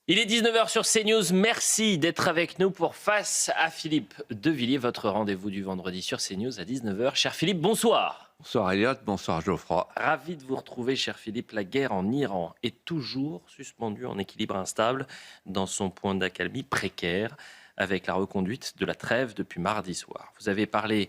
Il est 19h sur CNews. Merci d'être avec nous pour Face à Philippe Devilliers, votre rendez-vous du vendredi sur CNews à 19h. Cher Philippe, bonsoir. Bonsoir Elliot, bonsoir Geoffroy. Ravi de vous retrouver, cher Philippe. La guerre en Iran est toujours suspendue en équilibre instable dans son point d'accalmie précaire avec la reconduite de la trêve depuis mardi soir. Vous avez parlé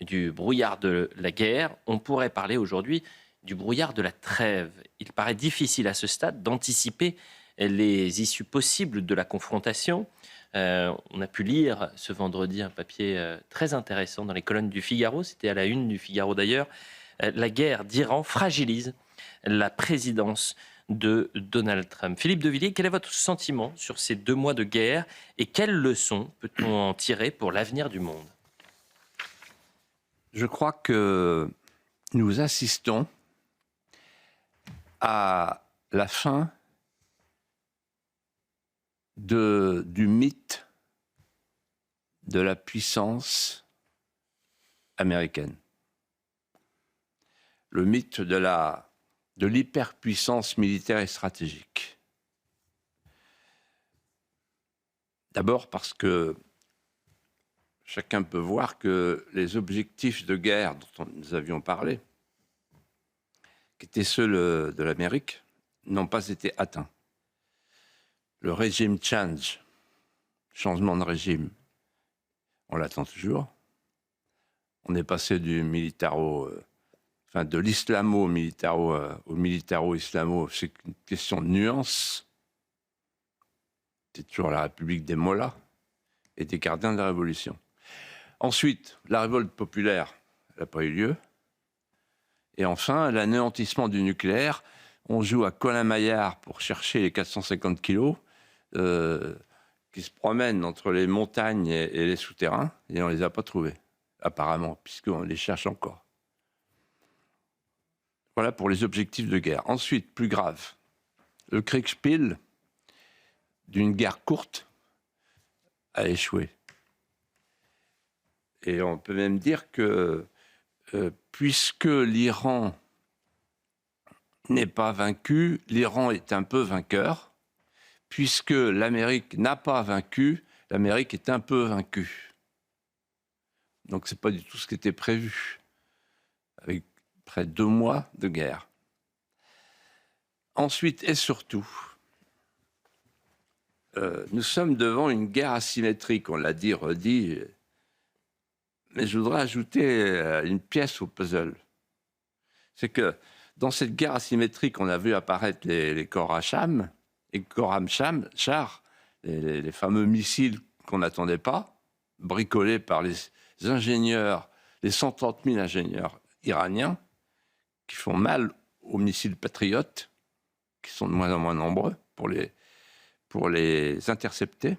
du brouillard de la guerre. On pourrait parler aujourd'hui du brouillard de la trêve. Il paraît difficile à ce stade d'anticiper les issues possibles de la confrontation. On a pu lire ce vendredi un papier très intéressant dans les colonnes du Figaro, c'était à la une du Figaro d'ailleurs. La guerre d'Iran fragilise la présidence de Donald Trump. Philippe Devilliers, quel est votre sentiment sur ces 2 mois de guerre et quelles leçons peut-on en tirer pour l'avenir du monde? Je crois que nous assistons à la fin du mythe de la puissance américaine. Le mythe de l'hyperpuissance militaire et stratégique. D'abord parce que chacun peut voir que les objectifs de guerre dont nous avions parlé, qui étaient ceux de l'Amérique, n'ont pas été atteints. Le régime change, changement de régime, on l'attend toujours. On est passé de l'islamo-militaro au militaro-islamo. C'est une question de nuance. C'est toujours la République des mollahs et des gardiens de la Révolution. Ensuite, la révolte populaire n'a pas eu lieu. Et enfin, l'anéantissement du nucléaire. On joue à Colin-Maillard pour chercher les 450 kilos qui se promènent entre les montagnes et les souterrains, et on ne les a pas trouvés, apparemment, puisqu'on les cherche encore. Voilà pour les objectifs de guerre. Ensuite, plus grave, le Kriegspiel d'une guerre courte a échoué. Et on peut même dire que puisque l'Iran n'est pas vaincu, l'Iran est un peu vainqueur. Puisque l'Amérique n'a pas vaincu, l'Amérique est un peu vaincue. Donc ce n'est pas du tout ce qui était prévu, avec près de 2 mois de guerre. Ensuite et surtout, nous sommes devant une guerre asymétrique, on l'a dit, redit, mais je voudrais ajouter une pièce au puzzle. C'est que dans cette guerre asymétrique, on a vu apparaître les Khorram et Khorram-Char, les fameux missiles qu'on n'attendait pas, bricolés par les ingénieurs, les 130 000 ingénieurs iraniens, qui font mal aux missiles patriotes, qui sont de moins en moins nombreux pour les intercepter.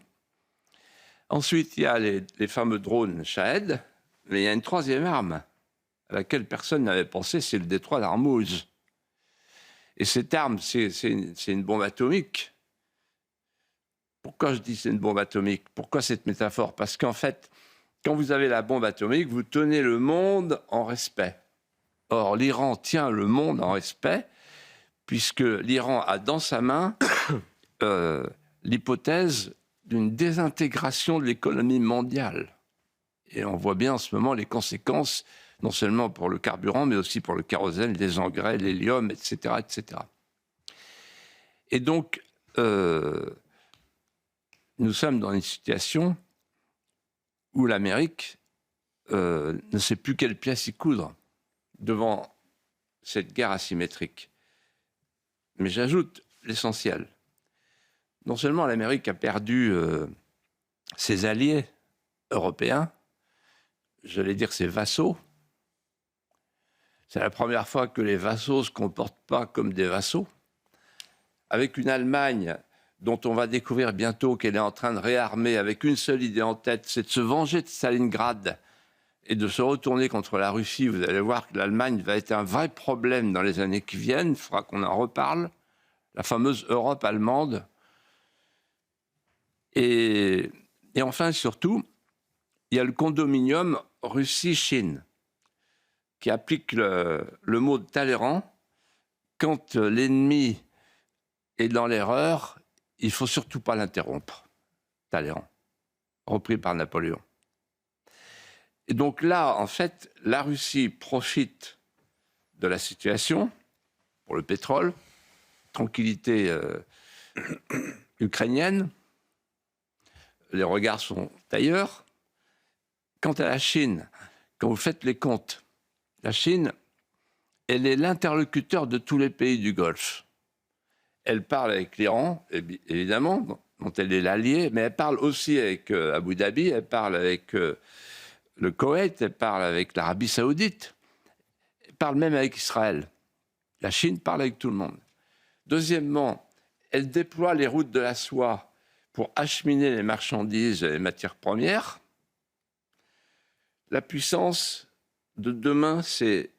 Ensuite, il y a les fameux drones Shahed, mais il y a une troisième arme à laquelle personne n'avait pensé, c'est le détroit d'Ormuz. Et cette arme, c'est une bombe atomique. Pourquoi je dis c'est une bombe atomique? Pourquoi cette métaphore? Parce qu'en fait, quand vous avez la bombe atomique, vous tenez le monde en respect. Or, l'Iran tient le monde en respect, puisque l'Iran a dans sa main l'hypothèse d'une désintégration de l'économie mondiale. Et on voit bien en ce moment les conséquences, non seulement pour le carburant, mais aussi pour le kérosène, les engrais, l'hélium, etc., etc. Et donc, nous sommes dans une situation où l'Amérique ne sait plus quelle pièce y coudre devant cette guerre asymétrique. Mais j'ajoute l'essentiel. Non seulement l'Amérique a perdu ses alliés européens, j'allais dire ses vassaux. C'est la première fois que les vassaux ne se comportent pas comme des vassaux. Avec une Allemagne dont on va découvrir bientôt qu'elle est en train de réarmer avec une seule idée en tête, c'est de se venger de Stalingrad et de se retourner contre la Russie. Vous allez voir que l'Allemagne va être un vrai problème dans les années qui viennent. Il faudra qu'on en reparle. La fameuse Europe allemande. Et enfin, surtout, il y a le condominium Russie-Chine qui applique le mot de Talleyrand. Quand l'ennemi est dans l'erreur, il ne faut surtout pas l'interrompre. Talleyrand, repris par Napoléon. Et donc là, en fait, la Russie profite de la situation pour le pétrole, tranquillité ukrainienne, les regards sont ailleurs. Quant à la Chine, quand vous faites les comptes, la Chine, elle est l'interlocuteur de tous les pays du Golfe. Elle parle avec l'Iran, évidemment, dont elle est l'alliée, mais elle parle aussi avec Abu Dhabi, elle parle avec le Koweït, elle parle avec l'Arabie Saoudite, elle parle même avec Israël. La Chine parle avec tout le monde. Deuxièmement, elle déploie les routes de la soie pour acheminer les marchandises et les matières premières. La puissance de demain, c'est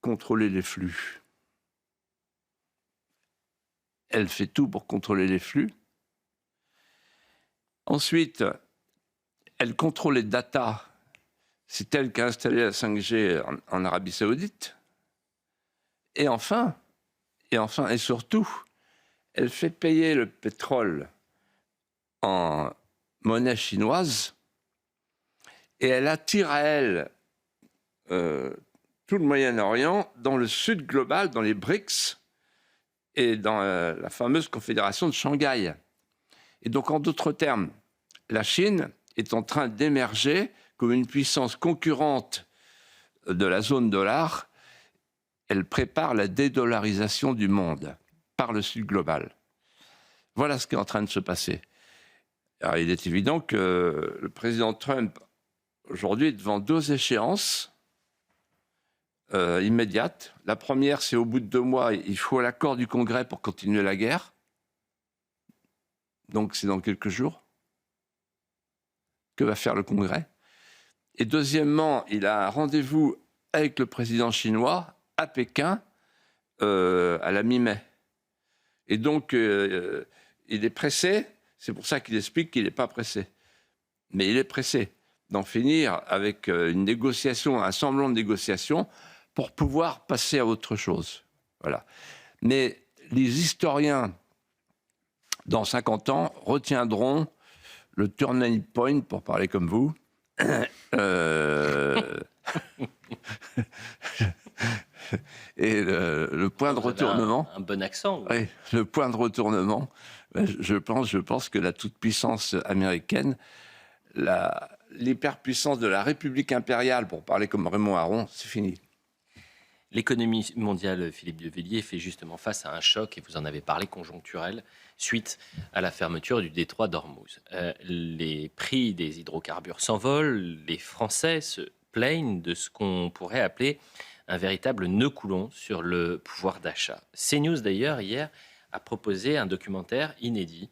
contrôler les flux. Elle fait tout pour contrôler les flux. Ensuite, elle contrôle les datas. C'est elle qui a installé la 5G en Arabie Saoudite. Et enfin, et surtout, elle fait payer le pétrole en monnaie chinoise et elle attire à elle tout le Moyen-Orient dans le sud global, dans les BRICS et dans la fameuse confédération de Shanghai. Et donc, en d'autres termes, la Chine est en train d'émerger comme une puissance concurrente de la zone dollar. Elle prépare la dédollarisation du monde par le sud global. Voilà ce qui est en train de se passer. Alors, il est évident que le président Trump, aujourd'hui, est devant deux échéances immédiates. La première, c'est au bout de 2 mois, il faut l'accord du Congrès pour continuer la guerre. Donc, c'est dans quelques jours. Que va faire le Congrès? Et deuxièmement, il a un rendez-vous avec le président chinois à Pékin à la mi-mai. Et donc, il est pressé. C'est pour ça qu'il explique qu'il n'est pas pressé. Mais il est pressé d'en finir avec une négociation, un semblant de négociation, pour pouvoir passer à autre chose. Voilà. Mais les historiens, dans 50 ans, retiendront le turning point, pour parler comme vous, et le point de retournement. Un bon accent. Oui, le point de retournement. Je pense que la toute-puissance américaine, l'hyperpuissance de la République impériale, pour parler comme Raymond Aron, c'est fini. L'économie mondiale, Philippe de Villiers, fait justement face à un choc, et vous en avez parlé, conjoncturel, suite à la fermeture du détroit d'Ormuz. Les prix des hydrocarbures s'envolent, les Français se plaignent de ce qu'on pourrait appeler un véritable nœud coulon sur le pouvoir d'achat. CNews, d'ailleurs, hier, a proposé un documentaire inédit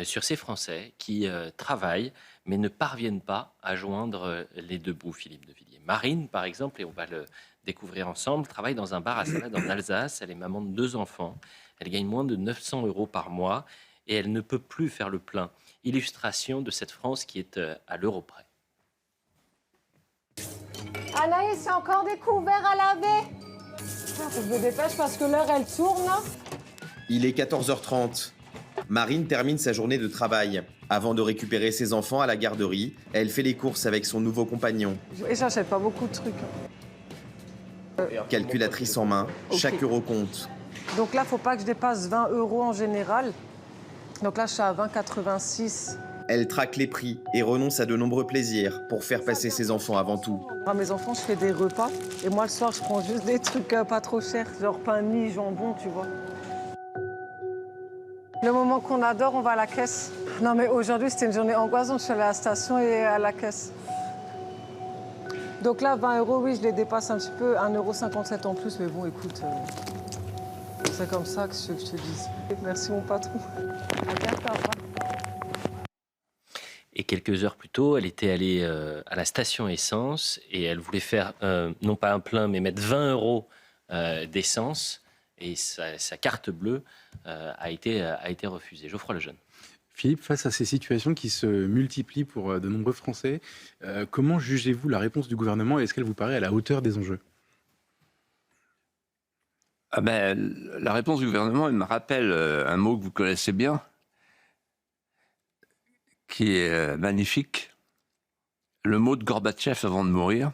sur ces Français qui travaillent, mais ne parviennent pas à joindre les deux bouts, Philippe de Villiers. Marine, par exemple, et on va le découvrir ensemble, travaille dans un bar à salade en Alsace. Elle est maman de 2 enfants. Elle gagne moins de 900 € par mois et elle ne peut plus faire le plein. Illustration de cette France qui est à l'euro près. Anaïs, c'est encore des couverts à laver. Je me dépêche parce que l'heure, elle tourne. Il est 14h30. Marine termine sa journée de travail. Avant de récupérer ses enfants à la garderie, elle fait les courses avec son nouveau compagnon. Et j'achète pas beaucoup de trucs. Calculatrice en main, Ok. chaque euro compte. Donc là, faut pas que je dépasse 20 € en général. Donc là, je suis à 20,86. Elle traque les prix et renonce à de nombreux plaisirs pour faire passer ses enfants avant tout. À mes enfants, je fais des repas. Et moi, le soir, je prends juste des trucs pas trop chers, genre pain de mie, jambon, tu vois. Le moment qu'on adore, on va à la caisse. Non, mais aujourd'hui, c'était une journée angoissante. Je suis allée à la station et à la caisse. Donc là, 20 €, oui, je les dépasse un petit peu. 1,57 € en plus, mais bon, écoute, c'est comme ça que je te dis. Merci, mon patron. À bientôt, au revoir. Et quelques heures plus tôt, elle était allée à la station essence et elle voulait faire, non pas un plein, mais mettre 20 € d'essence. Et sa carte bleue a été refusée. Geoffroy Lejeune. Philippe, face à ces situations qui se multiplient pour de nombreux Français, comment jugez-vous la réponse du gouvernement et est-ce qu'elle vous paraît à la hauteur des enjeux? La réponse du gouvernement, elle me rappelle un mot que vous connaissez bien, qui est magnifique. Le mot de Gorbatchev avant de mourir,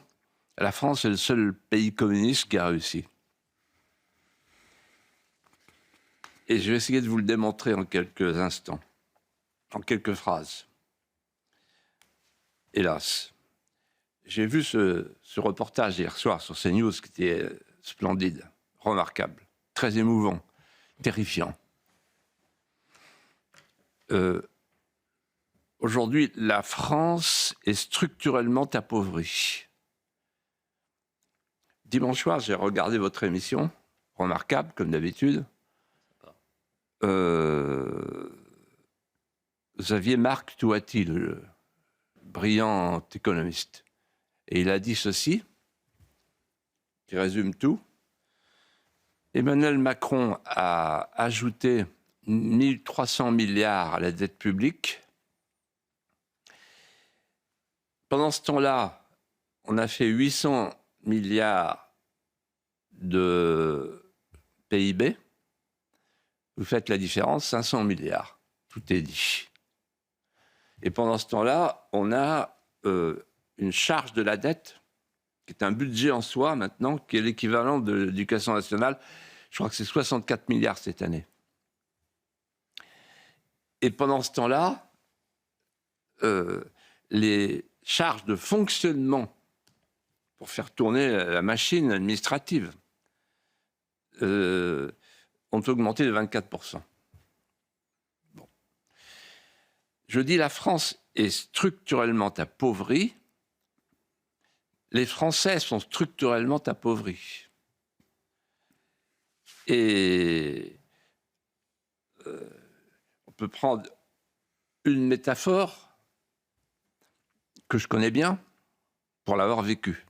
la France est le seul pays communiste qui a réussi. Et je vais essayer de vous le démontrer en quelques instants, en quelques phrases. Hélas, j'ai vu ce reportage hier soir sur CNews qui était splendide, remarquable, très émouvant, terrifiant. Aujourd'hui, la France est structurellement appauvrie. Dimanche soir, j'ai regardé votre émission, remarquable comme d'habitude. Vous aviez Marc Touati, le brillant économiste. Et il a dit ceci, qui résume tout. Emmanuel Macron a ajouté 1300 milliards à la dette publique. Pendant ce temps-là, on a fait 800 milliards de PIB. Vous faites la différence, 500 milliards. Tout est dit. Et pendant ce temps-là, on a une charge de la dette, qui est un budget en soi maintenant, qui est l'équivalent de l'éducation nationale. Je crois que c'est 64 milliards cette année. Et pendant ce temps-là, les charges de fonctionnement pour faire tourner la machine administrative ont augmenté de 24%. Bon. Je dis la France est structurellement appauvrie. Les Français sont structurellement appauvris. Et on peut prendre une métaphore que je connais bien pour l'avoir vécue.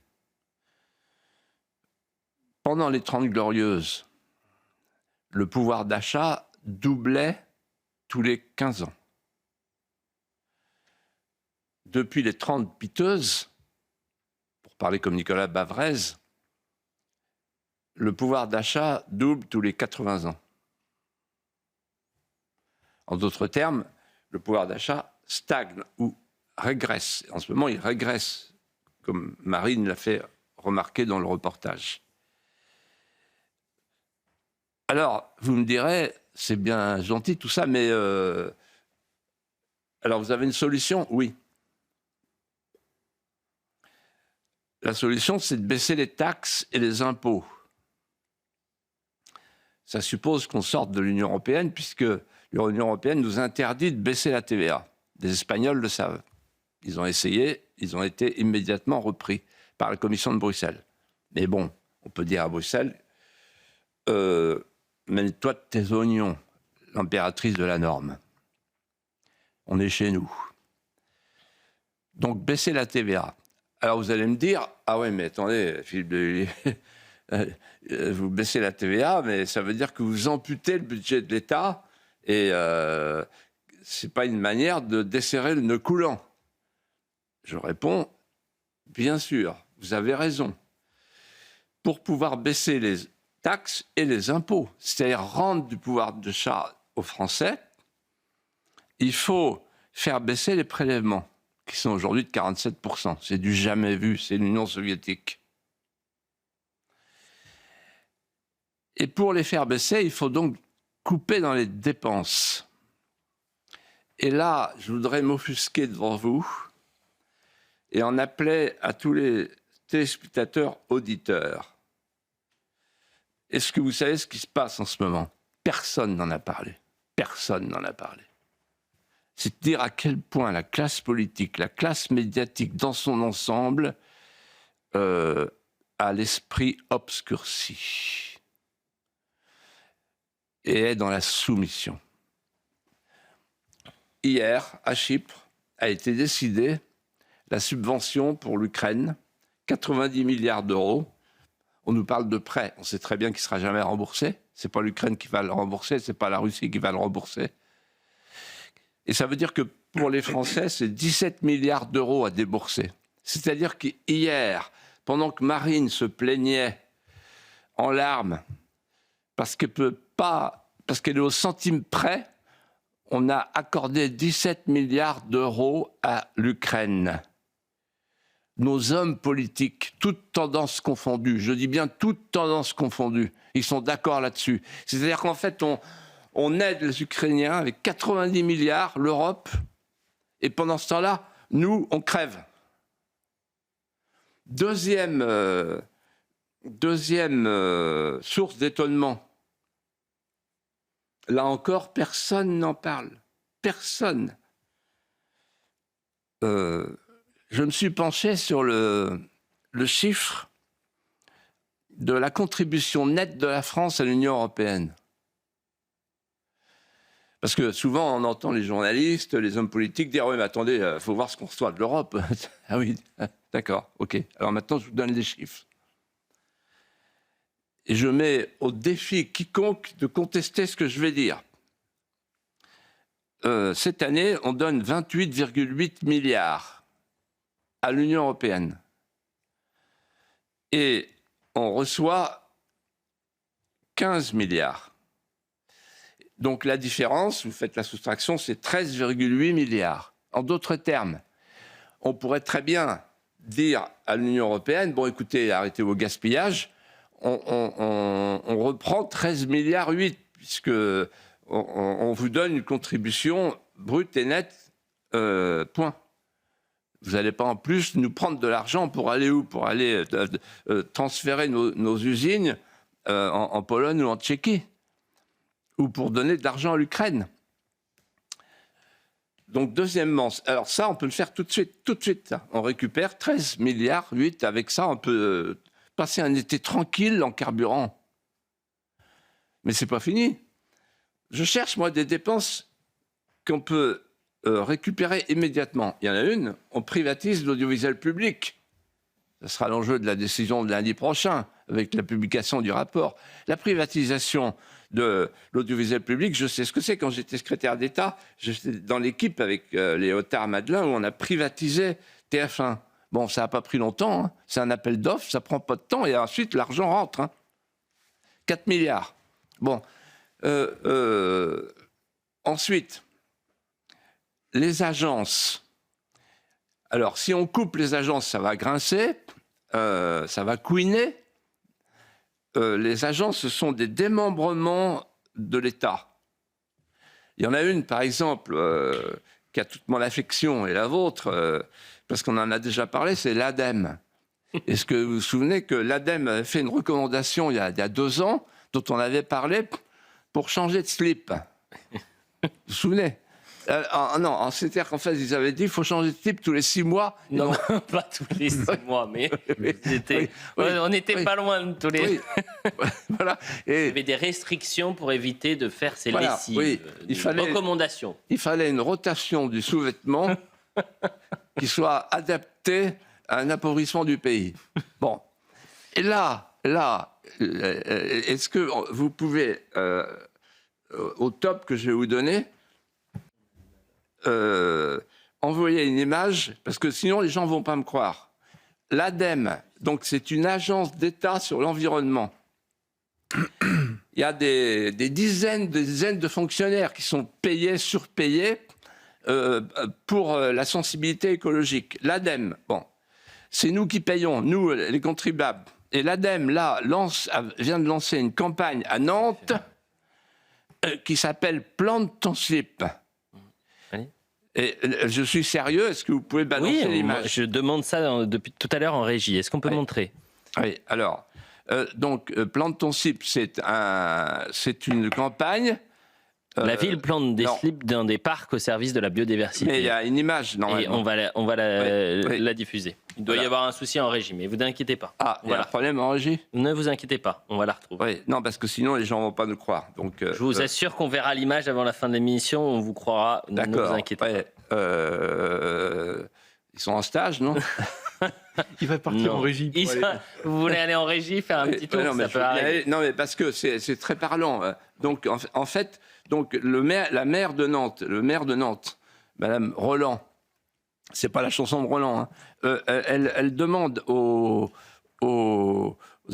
Pendant les 30 Glorieuses, le pouvoir d'achat doublait tous les 15 ans. Depuis les 30 Piteuses, pour parler comme Nicolas Bavrez, le pouvoir d'achat double tous les 80 ans. En d'autres termes, le pouvoir d'achat stagne ou régresse. En ce moment, il régresse, comme Marine l'a fait remarquer dans le reportage. Alors, vous me direz, c'est bien gentil tout ça, mais... alors, vous avez une solution? Oui. La solution, c'est de baisser les taxes et les impôts. Ça suppose qu'on sorte de l'Union européenne, puisque l'Union européenne nous interdit de baisser la TVA. Les Espagnols le savent. Ils ont essayé, ils ont été immédiatement repris par la Commission de Bruxelles. Mais bon, on peut dire à Bruxelles, mêle-toi de tes oignons, l'impératrice de la norme. On est chez nous. Donc, baisser la TVA. Alors, vous allez me dire, ah ouais, mais attendez, Philippe de Villiers, vous baissez la TVA, mais ça veut dire que vous amputez le budget de l'État et c'est pas une manière de desserrer le nœud coulant. Je réponds, bien sûr, vous avez raison. Pour pouvoir baisser les taxes et les impôts, c'est-à-dire rendre du pouvoir d'achat aux Français, il faut faire baisser les prélèvements, qui sont aujourd'hui de 47%. C'est du jamais vu, c'est l'Union soviétique. Et pour les faire baisser, il faut donc couper dans les dépenses. Et là, je voudrais m'offusquer devant vous et en appeler à tous les téléspectateurs auditeurs. Est-ce que vous savez ce qui se passe en ce moment? Personne n'en a parlé. Personne n'en a parlé. C'est dire à quel point la classe politique, la classe médiatique dans son ensemble a l'esprit obscurci et est dans la soumission. Hier, à Chypre, a été décidée la subvention pour l'Ukraine, 90 milliards d'euros. On nous parle de prêt, on sait très bien qu'il ne sera jamais remboursé. Ce n'est pas l'Ukraine qui va le rembourser, ce n'est pas la Russie qui va le rembourser. Et ça veut dire que pour les Français, c'est 17 milliards d'euros à débourser. C'est-à-dire qu'hier, pendant que Marine se plaignait en larmes parce qu'elle est au centime près, on a accordé 17 milliards d'euros à l'Ukraine. Nos hommes politiques, toutes tendances confondues, je dis bien toutes tendances confondues, ils sont d'accord là-dessus. C'est-à-dire qu'en fait, on aide les Ukrainiens avec 90 milliards, l'Europe, et pendant ce temps-là, nous, on crève. Deuxième source d'étonnement. Là encore, personne n'en parle. Personne. Je me suis penché sur le chiffre de la contribution nette de la France à l'Union européenne. Parce que souvent, on entend les journalistes, les hommes politiques dire « Oui, mais attendez, il faut voir ce qu'on reçoit de l'Europe. » Ah oui, d'accord, ok. Alors maintenant, je vous donne les chiffres. Et je mets au défi quiconque de contester ce que je vais dire. Cette année, on donne 28,8 milliards à l'Union européenne. Et on reçoit 15 milliards. Donc la différence, vous faites la soustraction, c'est 13,8 milliards. En d'autres termes, on pourrait très bien dire à l'Union européenne, bon écoutez, arrêtez vos gaspillages, on reprend 13 milliards 8, puisque on vous donne une contribution brute et nette, point. Vous n'allez pas en plus nous prendre de l'argent pour aller où? Pour aller transférer nos usines en Pologne ou en Tchéquie, ou pour donner de l'argent à l'Ukraine. Donc deuxièmement, alors ça on peut le faire tout de suite. Ça. On récupère 13 milliards 8, avec ça on peut passer un été tranquille en carburant. Mais c'est pas fini. Je cherche moi des dépenses qu'on peut récupérer immédiatement. Il y en a une, on privatise l'audiovisuel public. Ce sera l'enjeu de la décision de lundi prochain, avec la publication du rapport. La privatisation de l'audiovisuel public, je sais ce que c'est. Quand j'étais secrétaire d'État, j'étais dans l'équipe avec Léotard-Madelin, où on a privatisé TF1. Bon, ça n'a pas pris longtemps, hein. C'est un appel d'offres, ça ne prend pas de temps, et ensuite l'argent rentre. Hein. 4 milliards. Bon. Ensuite, les agences. Alors, si on coupe les agences, ça va grincer, ça va couiner. Les agences, ce sont des démembrements de l'État. Il y en a une, par exemple, qui a toute mon affection et la vôtre, parce qu'on en a déjà parlé, c'est l'ADEME. Est-ce que vous vous souvenez que l'ADEME avait fait une recommandation il y a 2 ans, dont on avait parlé pour changer de slip? Vous vous souvenez? Non, c'est-à-dire qu'en fait, ils avaient dit qu'il faut changer de slip tous les 6 mois. Non, pas tous les 6 mois, mais on n'était pas loin de tous les... Oui. Voilà. Et il y avait des restrictions pour éviter de faire ces voilà, lessives. oui. Recommandations. Il fallait une rotation du sous-vêtement qui soit adaptée à un appauvrissement du pays. Bon. Et là, est-ce que vous pouvez, au top que je vais vous donner, envoyer une image, parce que sinon les gens ne vont pas me croire. L'ADEME, donc c'est une agence d'État sur l'environnement. Il y a des dizaines de fonctionnaires qui sont payés, surpayés pour la sensibilité écologique. L'ADEME, bon, c'est nous qui payons, nous les contribuables. Et l'ADEME, là, vient de lancer une campagne à Nantes qui s'appelle « Plante ton slip ». Et je suis sérieux, est-ce que vous pouvez balancer l'image? Je demande ça depuis tout à l'heure en régie. Est-ce qu'on peut montrer? Oui, alors, donc, Plante ton slip, c'est une campagne. La ville plante des slips dans des parcs au service de la biodiversité. Mais il y a une image, normalement. Et on va la diffuser. Il doit y avoir un souci en régie, mais vous inquiétez pas. Ah, il y a un problème en régie? Ne vous inquiétez pas, on va la retrouver. Oui, non, parce que sinon, les gens ne vont pas nous croire. Donc, je vous assure qu'on verra l'image avant la fin de l'émission, on vous croira, ne vous inquiétez pas. Ils sont en stage, non? Il va partir en régie. Vous voulez aller en régie, faire un petit tour? Non, ça peut arriver. Non, mais parce que c'est très parlant. Donc, en fait, donc, le maire de Nantes, Madame Roland, c'est pas la chanson de Roland, hein, elle demande aux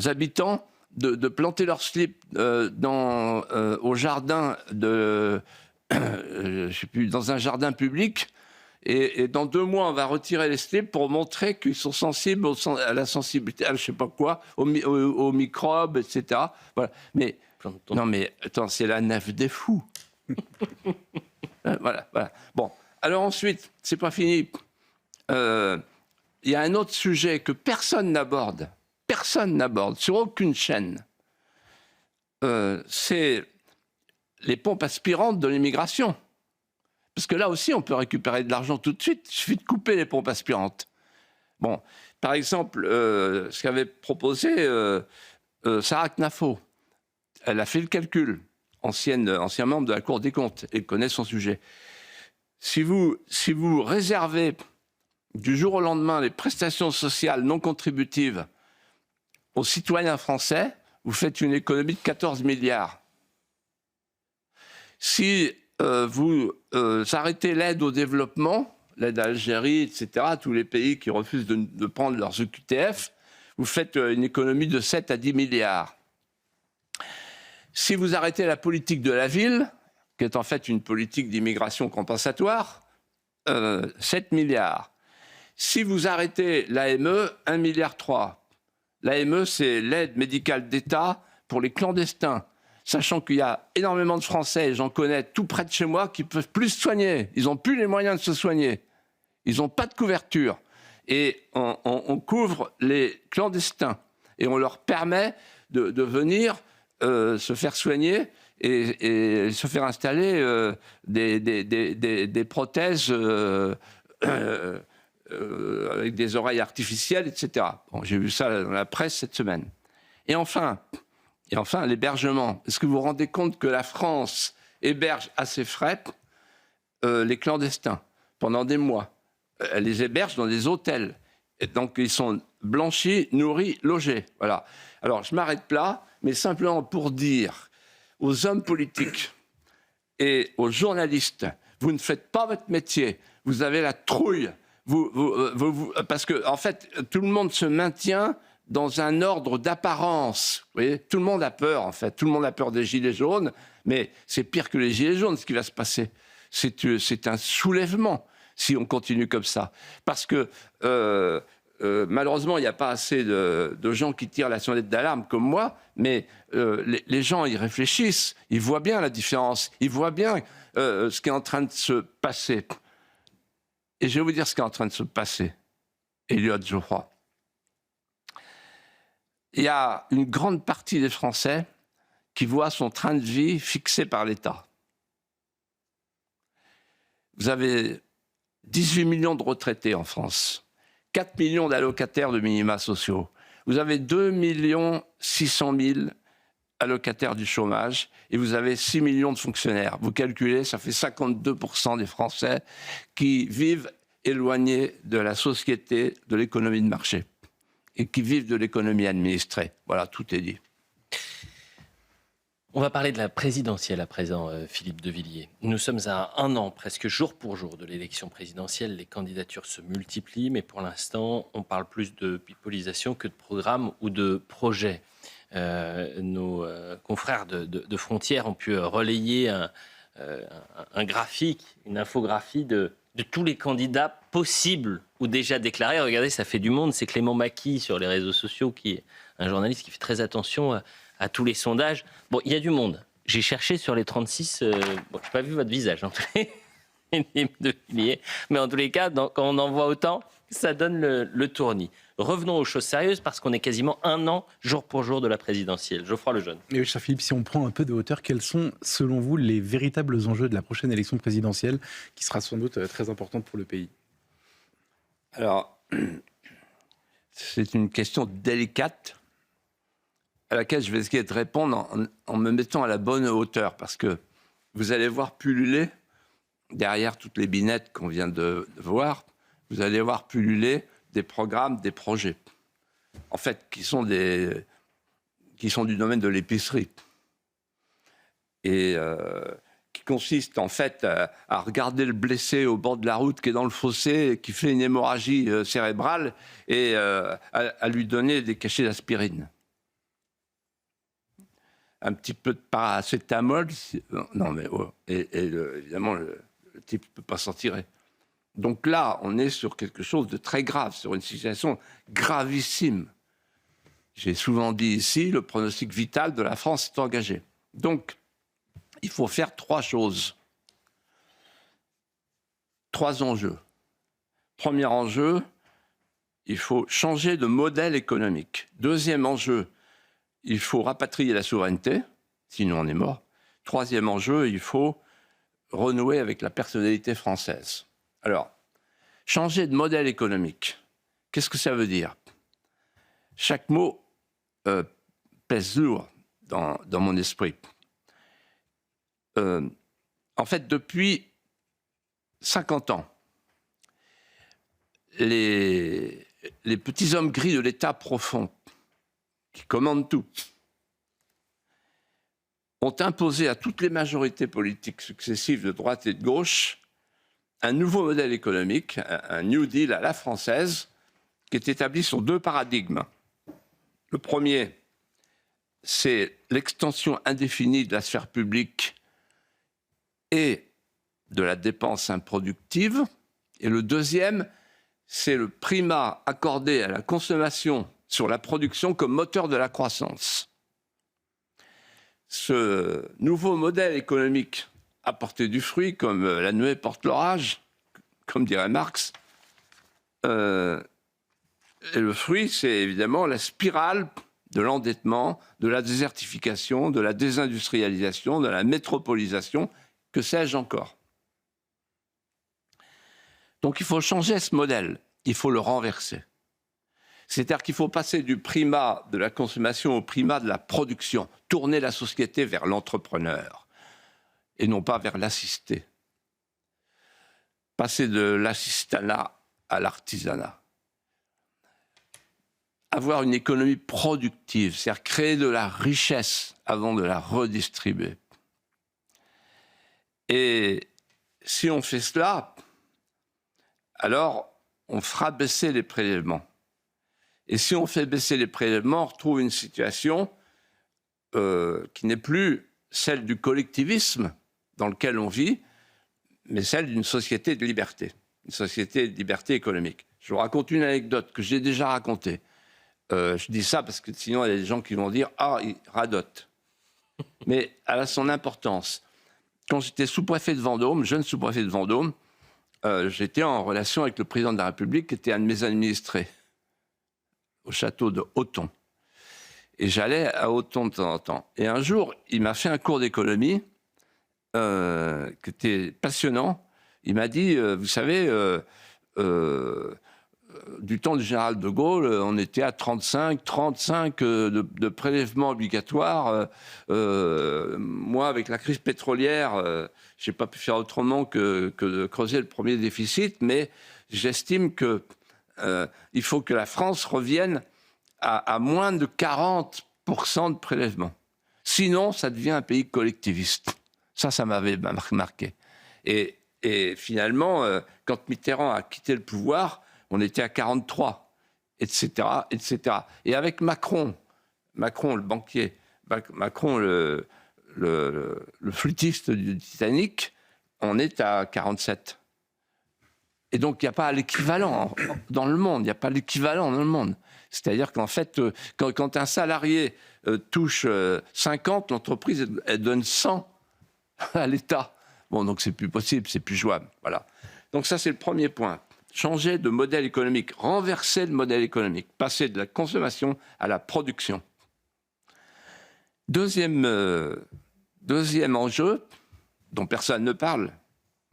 habitants de planter leur slip au jardin je sais plus, dans un jardin public. Et dans 2 mois, on va retirer les slips pour montrer qu'ils sont sensibles à la sensibilité, à je sais pas quoi, aux microbes, etc. Voilà. Mais non, mais attends, c'est la nef des fous. Voilà. Bon, alors ensuite, c'est pas fini. Il y a un autre sujet que personne n'aborde sur aucune chaîne. C'est les pompes aspirantes de l'immigration. Parce que là aussi, on peut récupérer de l'argent tout de suite. Il suffit de couper les pompes aspirantes. Bon, par exemple, ce qu'avait proposé Sarah Knafo, elle a fait le calcul, ancien membre de la Cour des comptes, et connaît son sujet. Si vous réservez du jour au lendemain les prestations sociales non contributives aux citoyens français, vous faites une économie de 14 milliards. Si vous arrêtez l'aide au développement, l'aide à l'Algérie, etc., tous les pays qui refusent de prendre leurs EQTF, vous faites une économie de 7 à 10 milliards. Si vous arrêtez la politique de la ville, qui est en fait une politique d'immigration compensatoire, 7 milliards. Si vous arrêtez l'AME, 1,3 milliard. L'AME, c'est l'aide médicale d'État pour les clandestins. Sachant qu'il y a énormément de Français, et j'en connais tout près de chez moi, qui ne peuvent plus se soigner. Ils n'ont plus les moyens de se soigner. Ils n'ont pas de couverture. Et on couvre les clandestins. Et on leur permet de venir se faire soigner et se faire installer des prothèses avec des oreilles artificielles, etc. Bon, j'ai vu ça dans la presse cette semaine. Et enfin, l'hébergement. Est-ce que vous vous rendez compte que la France héberge à ses frais les clandestins pendant des mois? Elle les héberge dans des hôtels. Et donc, ils sont blanchis, nourris, logés. Voilà. Alors, je m'arrête là, mais simplement pour dire aux hommes politiques et aux journalistes, vous ne faites pas votre métier. Vous avez la trouille. Parce que, en fait, tout le monde se maintient dans un ordre d'apparence. Vous voyez, tout le monde a peur, en fait. Tout le monde a peur des gilets jaunes, mais c'est pire que les gilets jaunes, ce qui va se passer. C'est un soulèvement, si on continue comme ça. Parce que, malheureusement, il n'y a pas assez de gens qui tirent la sonnette d'alarme comme moi, mais les gens, ils réfléchissent, ils voient bien la différence, ils voient bien ce qui est en train de se passer. Et je vais vous dire ce qui est en train de se passer, Elliot Geoffroy. Il y a une grande partie des Français qui voient son train de vie fixé par l'État. Vous avez 18 millions de retraités en France, 4 millions d'allocataires de minima sociaux. Vous avez 2 600 000 allocataires du chômage et vous avez 6 millions de fonctionnaires. Vous calculez, ça fait 52% des Français qui vivent éloignés de la société, de l'économie de marché et qui vivent de l'économie administrée. Voilà, tout est dit. On va parler de la présidentielle à présent, Philippe de Villiers. Nous sommes à 1 an, presque jour pour jour, de l'élection présidentielle. Les candidatures se multiplient, mais pour l'instant, on parle plus de pipolisation que de programme ou de projet. Nos confrères de Frontières ont pu relayer un graphique, une infographie de tous les candidats possibles ou déjà déclarés. Regardez, ça fait du monde. C'est Clément Mackie sur les réseaux sociaux, qui est un journaliste qui fait très attention à tous les sondages. Bon, il y a du monde. J'ai cherché sur les 36... bon, je n'ai pas vu votre visage, en tous les mais en tous les cas, quand on en voit autant, ça donne le tournis. Revenons aux choses sérieuses, parce qu'on est quasiment 1 an, jour pour jour, de la présidentielle. Geoffroy Lejeune. Et oui, cher Philippe, si on prend un peu de hauteur, quels sont, selon vous, les véritables enjeux de la prochaine élection présidentielle, qui sera sans doute très importante pour le pays? Alors, c'est une question délicate à laquelle je vais essayer de répondre en me mettant à la bonne hauteur, parce que vous allez voir pulluler, derrière toutes les binettes qu'on vient de voir, vous allez voir pulluler des programmes, des projets, en fait, qui sont du domaine de l'épicerie. Et qui consistent, en fait, à regarder le blessé au bord de la route qui est dans le fossé, qui fait une hémorragie cérébrale, et à lui donner des cachets d'aspirine. un petit peu de paracétamol. Non, mais évidemment, le type ne peut pas s'en tirer. Donc là, on est sur quelque chose de très grave, sur une situation gravissime. J'ai souvent dit ici, le pronostic vital de la France est engagé. Donc, il faut faire 3 choses. 3 enjeux. Premier enjeu, il faut changer de modèle économique. Deuxième enjeu, il faut rapatrier la souveraineté, sinon on est mort. Troisième enjeu, il faut renouer avec la personnalité française. Alors, changer de modèle économique, qu'est-ce que ça veut dire? Chaque mot pèse lourd dans mon esprit. En fait, depuis 50 ans, les petits hommes gris de l'État profond, qui commandent tout, ont imposé à toutes les majorités politiques successives de droite et de gauche un nouveau modèle économique, un New Deal à la française, qui est établi sur 2 paradigmes. Le premier, c'est l'extension indéfinie de la sphère publique et de la dépense improductive. Et le deuxième, c'est le primat accordé à la consommation sur la production comme moteur de la croissance. Ce nouveau modèle économique a porté du fruit, comme la nuée porte l'orage, comme dirait Marx. Et le fruit, c'est évidemment la spirale de l'endettement, de la désertification, de la désindustrialisation, de la métropolisation, que sais-je encore. Donc il faut changer ce modèle, il faut le renverser. C'est-à-dire qu'il faut passer du primat de la consommation au primat de la production, tourner la société vers l'entrepreneur et non pas vers l'assisté. Passer de l'assistanat à l'artisanat. Avoir une économie productive, c'est-à-dire créer de la richesse avant de la redistribuer. Et si on fait cela, alors on fera baisser les prélèvements. Et si on fait baisser les prélèvements, on retrouve une situation qui n'est plus celle du collectivisme dans lequel on vit, mais celle d'une société de liberté, une société de liberté économique. Je vous raconte une anecdote que j'ai déjà racontée. Je dis ça parce que sinon, il y a des gens qui vont dire « Ah, il radote ». Mais elle a son importance. Quand j'étais sous-préfet de Vendôme, jeune sous-préfet de Vendôme, j'étais en relation avec le président de la République, qui était un de mes administrés, au château de Hoton. Et j'allais à Hoton de temps en temps. Et un jour, il m'a fait un cours d'économie qui était passionnant. Il m'a dit, vous savez, du temps du général de Gaulle, on était à 35 de prélèvements obligatoires. Moi, avec la crise pétrolière, je n'ai pas pu faire autrement que de creuser le premier déficit, mais j'estime que il faut que la France revienne à moins de 40% de prélèvements. Sinon, ça devient un pays collectiviste. Ça m'avait marqué. Et finalement, quand Mitterrand a quitté le pouvoir, on était à 43, etc., etc. Et avec Macron, le banquier, Macron, le flûtiste du Titanic, on est à 47. Et donc, il n'y a pas l'équivalent dans le monde. Il n'y a pas l'équivalent dans le monde. C'est-à-dire qu'en fait, quand un salarié touche 50, l'entreprise, elle donne 100 à l'État. Bon, donc c'est plus possible, c'est plus jouable. Voilà. Donc ça, c'est le premier point. Changer de modèle économique, renverser le modèle économique, passer de la consommation à la production. Deuxième enjeu, dont personne ne parle,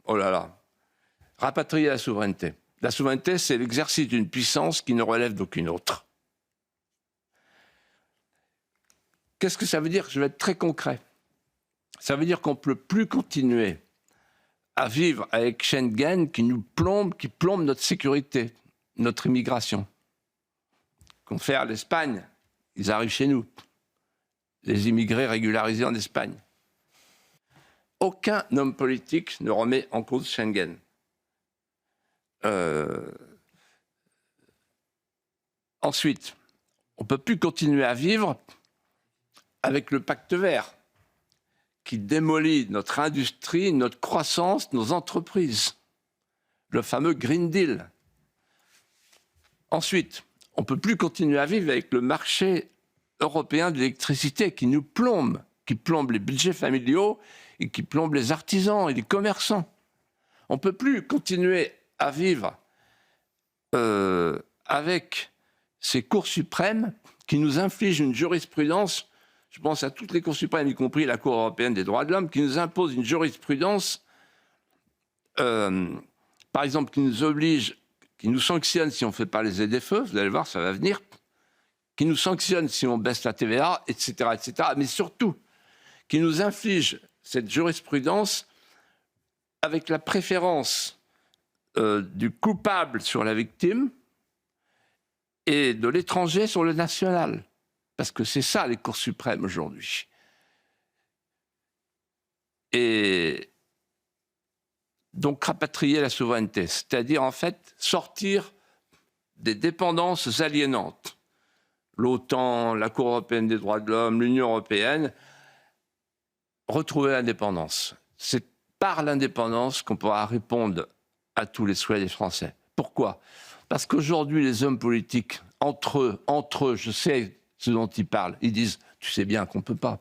oh là là, rapatrier la souveraineté. La souveraineté, c'est l'exercice d'une puissance qui ne relève d'aucune autre. Qu'est-ce que ça veut dire? Je vais être très concret. Ça veut dire qu'on ne peut plus continuer à vivre avec Schengen qui plombe notre sécurité, notre immigration. Qu'on fait à l'Espagne, ils arrivent chez nous. Les immigrés régularisés en Espagne. Aucun homme politique ne remet en cause Schengen. Ensuite, on ne peut plus continuer à vivre avec le pacte vert, qui démolit notre industrie, notre croissance, nos entreprises. Le fameux Green Deal. Ensuite, on ne peut plus continuer à vivre avec le marché européen de l'électricité qui nous plombe, qui plombe les budgets familiaux et qui plombe les artisans et les commerçants. On ne peut plus continuer à vivre avec ces cours suprêmes qui nous infligent une jurisprudence, je pense à toutes les cours suprêmes, y compris la Cour européenne des droits de l'homme, qui nous impose une jurisprudence, par exemple, qui nous oblige, qui nous sanctionne si on ne fait pas les ZFE, vous allez voir, ça va venir, qui nous sanctionne si on baisse la TVA, etc., etc., mais surtout, qui nous inflige cette jurisprudence avec la préférence du coupable sur la victime et de l'étranger sur le national. Parce que c'est ça, les cours suprêmes aujourd'hui. Et donc, rapatrier la souveraineté, c'est-à-dire, en fait, sortir des dépendances aliénantes. L'OTAN, la Cour européenne des droits de l'homme, l'Union européenne, retrouver l'indépendance. C'est par l'indépendance qu'on pourra répondre à tous les souhaits des Français. Pourquoi ? Parce qu'aujourd'hui, les hommes politiques, entre eux, je sais ce dont ils parlent, ils disent « tu sais bien qu'on ne peut pas ».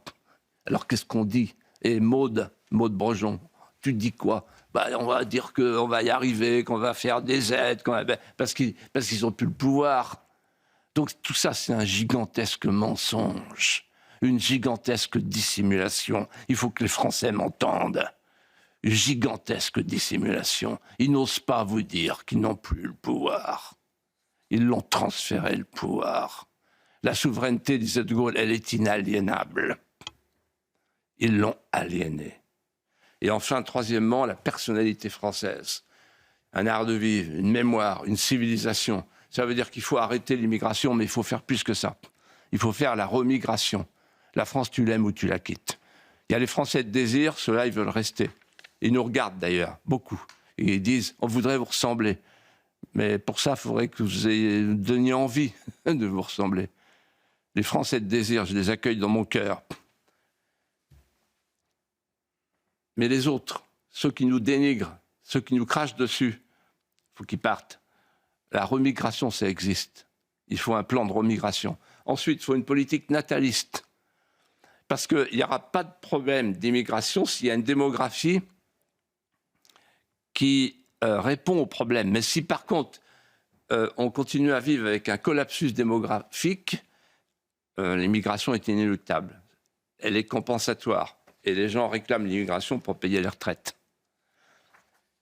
Alors qu'est-ce qu'on dit ? Et Maud Brejon, tu dis quoi ? On va dire qu'on va y arriver, qu'on va faire des aides, parce qu'ils n'ont plus le pouvoir. Donc tout ça, c'est un gigantesque mensonge, une gigantesque dissimulation. Il faut que les Français m'entendent. Une gigantesque dissimulation. Ils n'osent pas vous dire qu'ils n'ont plus le pouvoir. Ils l'ont transféré, le pouvoir. La souveraineté, disait De Gaulle, elle est inaliénable. Ils l'ont aliénée. Et enfin, troisièmement, la personnalité française. Un art de vivre, une mémoire, une civilisation. Ça veut dire qu'il faut arrêter l'immigration, mais il faut faire plus que ça. Il faut faire la remigration. La France, tu l'aimes ou tu la quittes. Il y a les Français de désir, ceux-là, ils veulent rester. Ils nous regardent d'ailleurs, beaucoup. Et ils disent, on voudrait vous ressembler. Mais pour ça, il faudrait que vous donniez envie de vous ressembler. Les Français de désir, je les accueille dans mon cœur. Mais les autres, ceux qui nous dénigrent, ceux qui nous crachent dessus, il faut qu'ils partent. La remigration, ça existe. Il faut un plan de remigration. Ensuite, il faut une politique nataliste. Parce qu'il n'y aura pas de problème d'immigration s'il y a une démographie qui répond aux problèmes. Mais si par contre, on continue à vivre avec un collapsus démographique, l'immigration est inéluctable. Elle est compensatoire. Et les gens réclament l'immigration pour payer les retraites.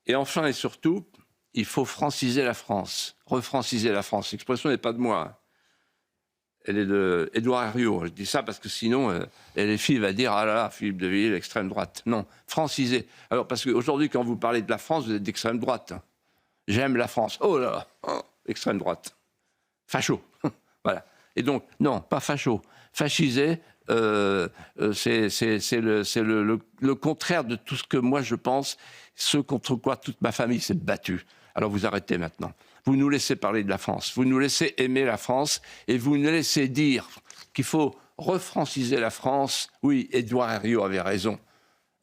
Et enfin et surtout, il faut franciser la France, refranciser la France. L'expression n'est pas de moi. Elle est de Édouard Herriot. Je dis ça parce que sinon, LFI va dire « Ah là là, Philippe de Villiers, l'extrême droite ». Non, franciser. Alors, parce qu'aujourd'hui, quand vous parlez de la France, vous êtes d'extrême droite. J'aime la France. Oh là là, extrême droite. Facho. Voilà. Et donc, non, pas facho. Fascisé, c'est le contraire de tout ce que moi je pense, ce contre quoi toute ma famille s'est battue. Alors vous arrêtez maintenant. Vous nous laissez parler de la France, vous nous laissez aimer la France et vous nous laissez dire qu'il faut refranciser la France. Oui, Édouard Herriot avait raison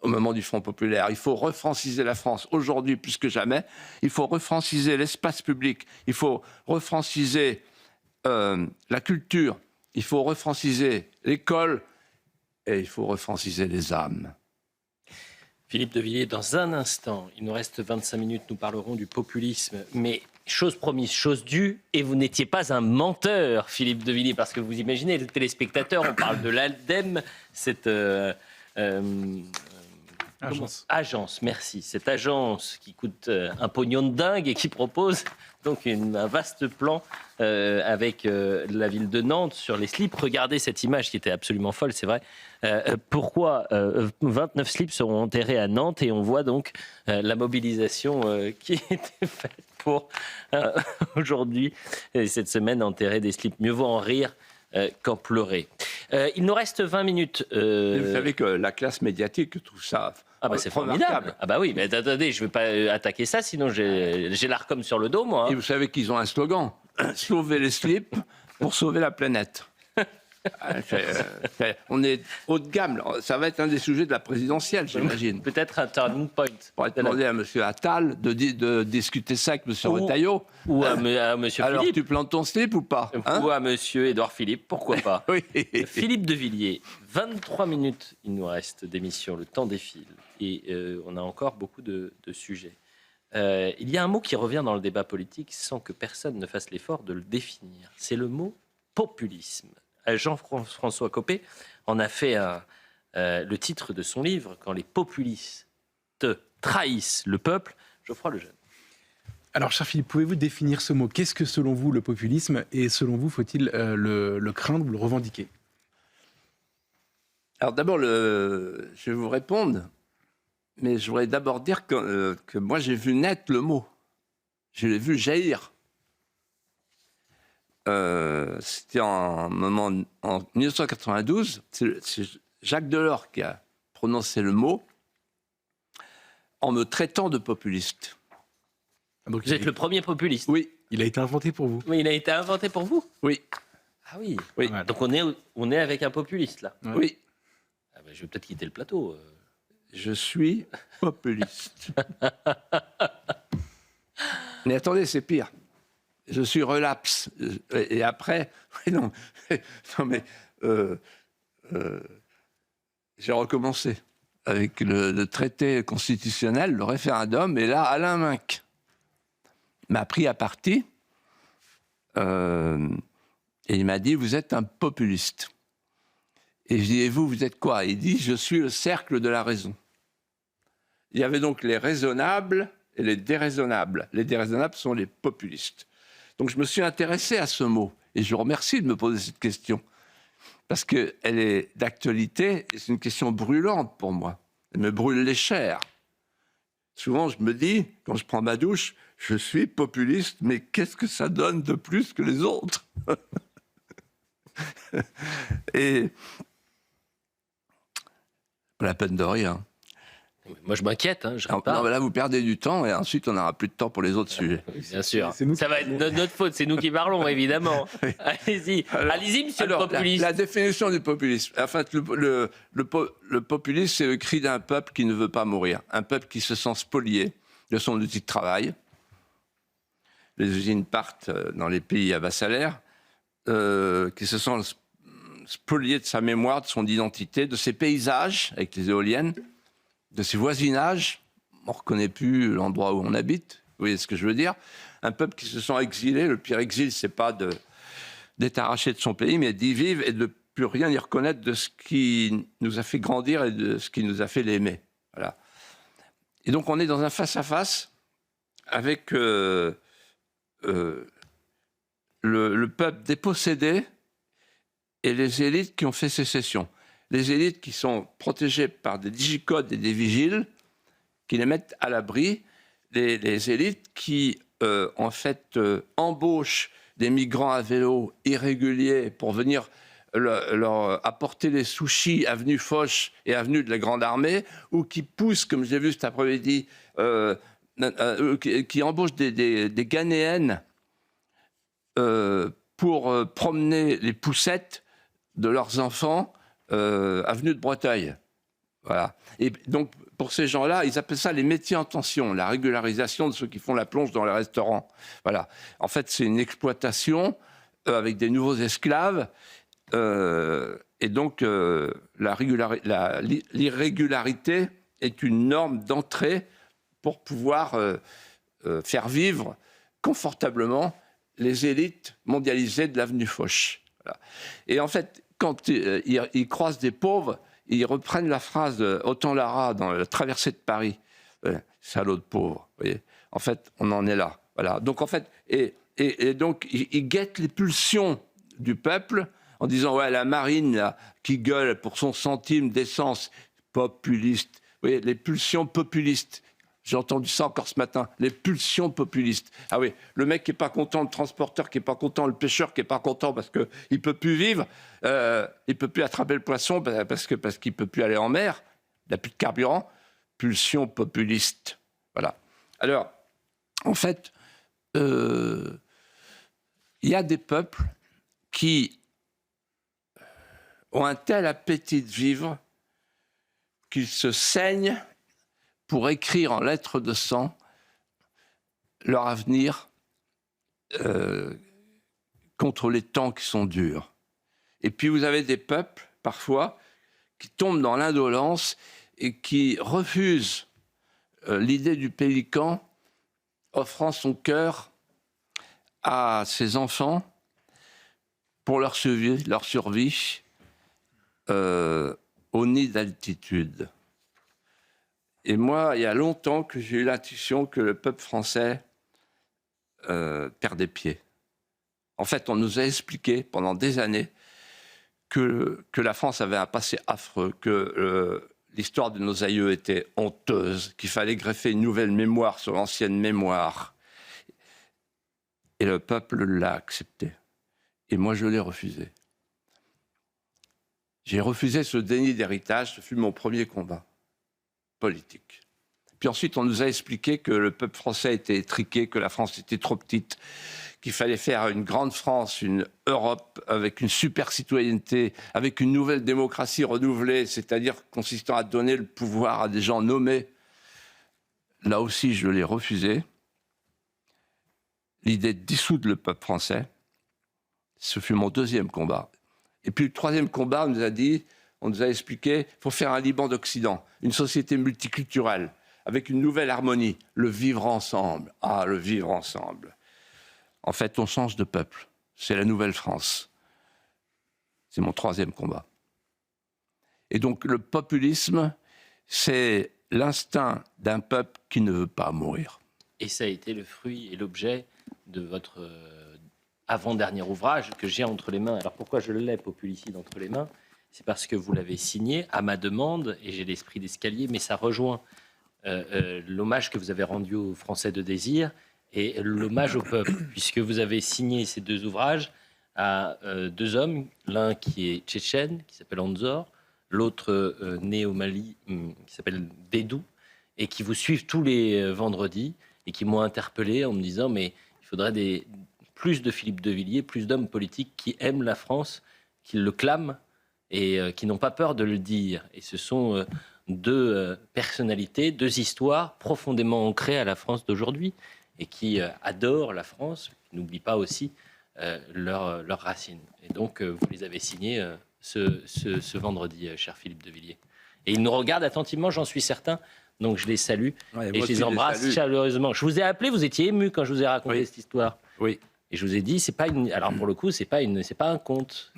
au moment du Front populaire. Il faut refranciser la France aujourd'hui plus que jamais. Il faut refranciser l'espace public. Il faut refranciser la culture. Il faut refranciser l'école et il faut refranciser les âmes. Philippe de Villiers, dans un instant, il nous reste 25 minutes, nous parlerons du populisme. Mais chose promise, chose due, et vous n'étiez pas un menteur, Philippe de Villiers, parce que vous imaginez, les téléspectateurs, on parle de l'ADEME, cette agence, merci. Cette agence qui coûte un pognon de dingue et qui propose donc un vaste plan avec la ville de Nantes sur les slips. Regardez cette image qui était absolument folle, c'est vrai. Pourquoi 29 slips seront enterrés à Nantes et on voit donc la mobilisation qui était faite pour aujourd'hui, cette semaine, enterrer des slips. Mieux vaut en rire qu'en pleurer. Il nous reste 20 minutes. Vous savez que la classe médiatique trouve ça c'est formidable. Ah bah oui, mais attendez, je ne vais pas attaquer ça, sinon j'ai l'ARCOM sur le dos, moi. Et vous savez qu'ils ont un slogan, sauver les slips pour sauver la planète. On est haut de gamme. Ça va être un des sujets de la présidentielle, j'imagine. Peut-être un turning point. On pourrait demander à M. Attal de discuter ça avec M. Retailleau. Ou à M. Alors, Philippe. tu plantes ton slip ou pas, hein? Ou à M. Édouard Philippe, pourquoi pas. Oui. Philippe de Villiers, 23 minutes, il nous reste d'émission, le temps défile. Et on a encore beaucoup de sujets. Il y a un mot qui revient dans le débat politique sans que personne ne fasse l'effort de le définir. C'est le mot populisme. Jean-François Copé en a fait le titre de son livre « Quand les populistes trahissent le peuple », Geoffroy Lejeune. Alors, cher Philippe, pouvez-vous définir ce mot? Qu'est-ce que, selon vous, le populisme? Et selon vous, faut-il le craindre ou le revendiquer? Alors d'abord, je vais vous répondre, mais je voudrais d'abord dire que moi j'ai vu naître le mot. Je l'ai vu jaillir. C'était en 1992, c'est Jacques Delors qui a prononcé le mot en me traitant de populiste. Donc, Vous êtes le premier populiste. Oui, il a été inventé pour vous. Oui, il a été inventé pour vous. oui, Ah oui. oui, Voilà. Donc on est avec un populiste là. Ouais. oui. Ah ben, je vais peut-être quitter le plateau. Je suis populiste. Mais attendez, c'est pire. Je suis relapse. Et après, oui, non, non mais j'ai recommencé avec le traité constitutionnel, le référendum, et là, Alain Minc m'a pris à partie et il m'a dit « Vous êtes un populiste ». Et je dis « Et vous êtes quoi ?» Il dit « Je suis le cercle de la raison ». Il y avait donc les raisonnables et les déraisonnables. Les déraisonnables sont les populistes. Donc je me suis intéressé à ce mot et je vous remercie de me poser cette question parce qu'elle est d'actualité et c'est une question brûlante pour moi. Elle me brûle les chairs. Souvent je me dis, quand je prends ma douche, je suis populiste, mais qu'est-ce que ça donne de plus que les autres? Et pas la peine de rien. Moi je m'inquiète, hein, je Non, repars. mais là, vous perdez du temps et ensuite, on n'aura plus de temps pour les autres sujets. Bien sûr. C'est nous Ça va être notre faute, c'est nous qui parlons, évidemment. Allez-y, allez-y, monsieur Alors, le populiste. la définition du populisme. En fait, le populisme, c'est le cri d'un peuple qui ne veut pas mourir. Un peuple qui se sent spolié de son outil de travail. Les usines partent dans les pays à bas salaire, qui se sent spolié de sa mémoire, de son identité, de ses paysages, avec les éoliennes, de ses voisinages. On ne reconnaît plus l'endroit où on habite. Vous voyez ce que je veux dire? Un peuple qui se sent exilé. Le pire exil, c'est pas d'être arraché de son pays, mais d'y vivre et de ne plus rien y reconnaître de ce qui nous a fait grandir et de ce qui nous a fait l'aimer. Voilà. Et donc, on est dans un face-à-face avec le peuple dépossédé et les élites qui ont fait sécession. Les élites qui sont protégées par des digicodes et des vigiles qui les mettent à l'abri. Les élites qui, en fait, embauchent des migrants à vélo irréguliers pour venir leur apporter les sushis avenue Foch et avenue de la Grande Armée, ou qui poussent, comme j'ai vu cet après-midi, qui embauchent des Ghanéennes pour promener les poussettes de leurs enfants avenue de Breteuil. Voilà. Et donc, pour ces gens-là, ils appellent ça les métiers en tension, la régularisation de ceux qui font la plonge dans les restaurants. Voilà. En fait, c'est une exploitation avec des nouveaux esclaves. Et donc, l'irrégularité est une norme d'entrée pour pouvoir faire vivre confortablement les élites mondialisées de l'avenue Foch. Voilà. Et en fait, quand ils croisent des pauvres, ils reprennent la phrase de Autant Lara dans la traversée de Paris. Salaud de pauvre. Vous voyez. En fait, on en est là. Voilà. Donc, en fait, et donc, ils guettent les pulsions du peuple en disant ouais, la marine là, qui gueule pour son centime d'essence, populiste. Vous voyez, les pulsions populistes. J'ai entendu ça encore ce matin, les pulsions populistes. Ah oui, le mec qui n'est pas content, le transporteur qui n'est pas content, le pêcheur qui n'est pas content parce qu'il ne peut plus vivre, il ne peut plus attraper le poisson parce qu'il ne peut plus aller en mer, il n'a plus de carburant. Pulsion populiste. Voilà. Alors, en fait, il y a des peuples qui ont un tel appétit de vivre qu'ils se saignent pour écrire en lettres de sang leur avenir contre les temps qui sont durs. Et puis vous avez des peuples, parfois, qui tombent dans l'indolence et qui refusent l'idée du pélican offrant son cœur à ses enfants pour leur survie au nid d'altitude. Et moi, il y a longtemps que j'ai eu l'intuition que le peuple français perdait pied. En fait, on nous a expliqué pendant des années que la France avait un passé affreux, que l'histoire de nos aïeux était honteuse, qu'il fallait greffer une nouvelle mémoire sur l'ancienne mémoire. Et le peuple l'a accepté. Et moi, je l'ai refusé. J'ai refusé ce déni d'héritage, ce fut mon premier combat politique. Puis ensuite, on nous a expliqué que le peuple français était étriqué, que la France était trop petite, qu'il fallait faire une grande France, une Europe avec une super citoyenneté, avec une nouvelle démocratie renouvelée, c'est-à-dire consistant à donner le pouvoir à des gens nommés. Là aussi, je l'ai refusé. L'idée de dissoudre le peuple français, ce fut mon deuxième combat. Et puis le troisième combat, on nous a expliqué qu'il faut faire un Liban d'Occident, une société multiculturelle, avec une nouvelle harmonie, le vivre ensemble. Ah, le vivre ensemble. En fait, on change de peuple. C'est la nouvelle France. C'est mon troisième combat. Et donc, le populisme, c'est l'instinct d'un peuple qui ne veut pas mourir. Et ça a été le fruit et l'objet de votre avant-dernier ouvrage que j'ai entre les mains. Alors, pourquoi je l'ai, Populicide, entre les mains ? C'est parce que vous l'avez signé à ma demande, et j'ai l'esprit d'escalier, mais ça rejoint l'hommage que vous avez rendu aux Français de désir et l'hommage au peuple, puisque vous avez signé ces deux ouvrages à deux hommes, l'un qui est tchétchène, qui s'appelle Anzor, l'autre né au Mali, qui s'appelle Dédou, et qui vous suivent tous les vendredis, et qui m'ont interpellé en me disant « mais il faudrait plus de Philippe de Villiers, plus d'hommes politiques qui aiment la France, qui le clament, et qui n'ont pas peur de le dire. » Et ce sont deux personnalités, deux histoires profondément ancrées à la France d'aujourd'hui et qui adorent la France, qui n'oublient pas aussi leurs racines. Et donc, vous les avez signés ce vendredi, cher Philippe de Villiers. Et ils nous regardent attentivement, j'en suis certain. Donc, je les salue et je les embrasse chaleureusement. Je vous ai appelé, vous étiez ému quand je vous ai raconté cette histoire. Oui. Et je vous ai dit, c'est pas une. Alors pour le coup, c'est pas un conte,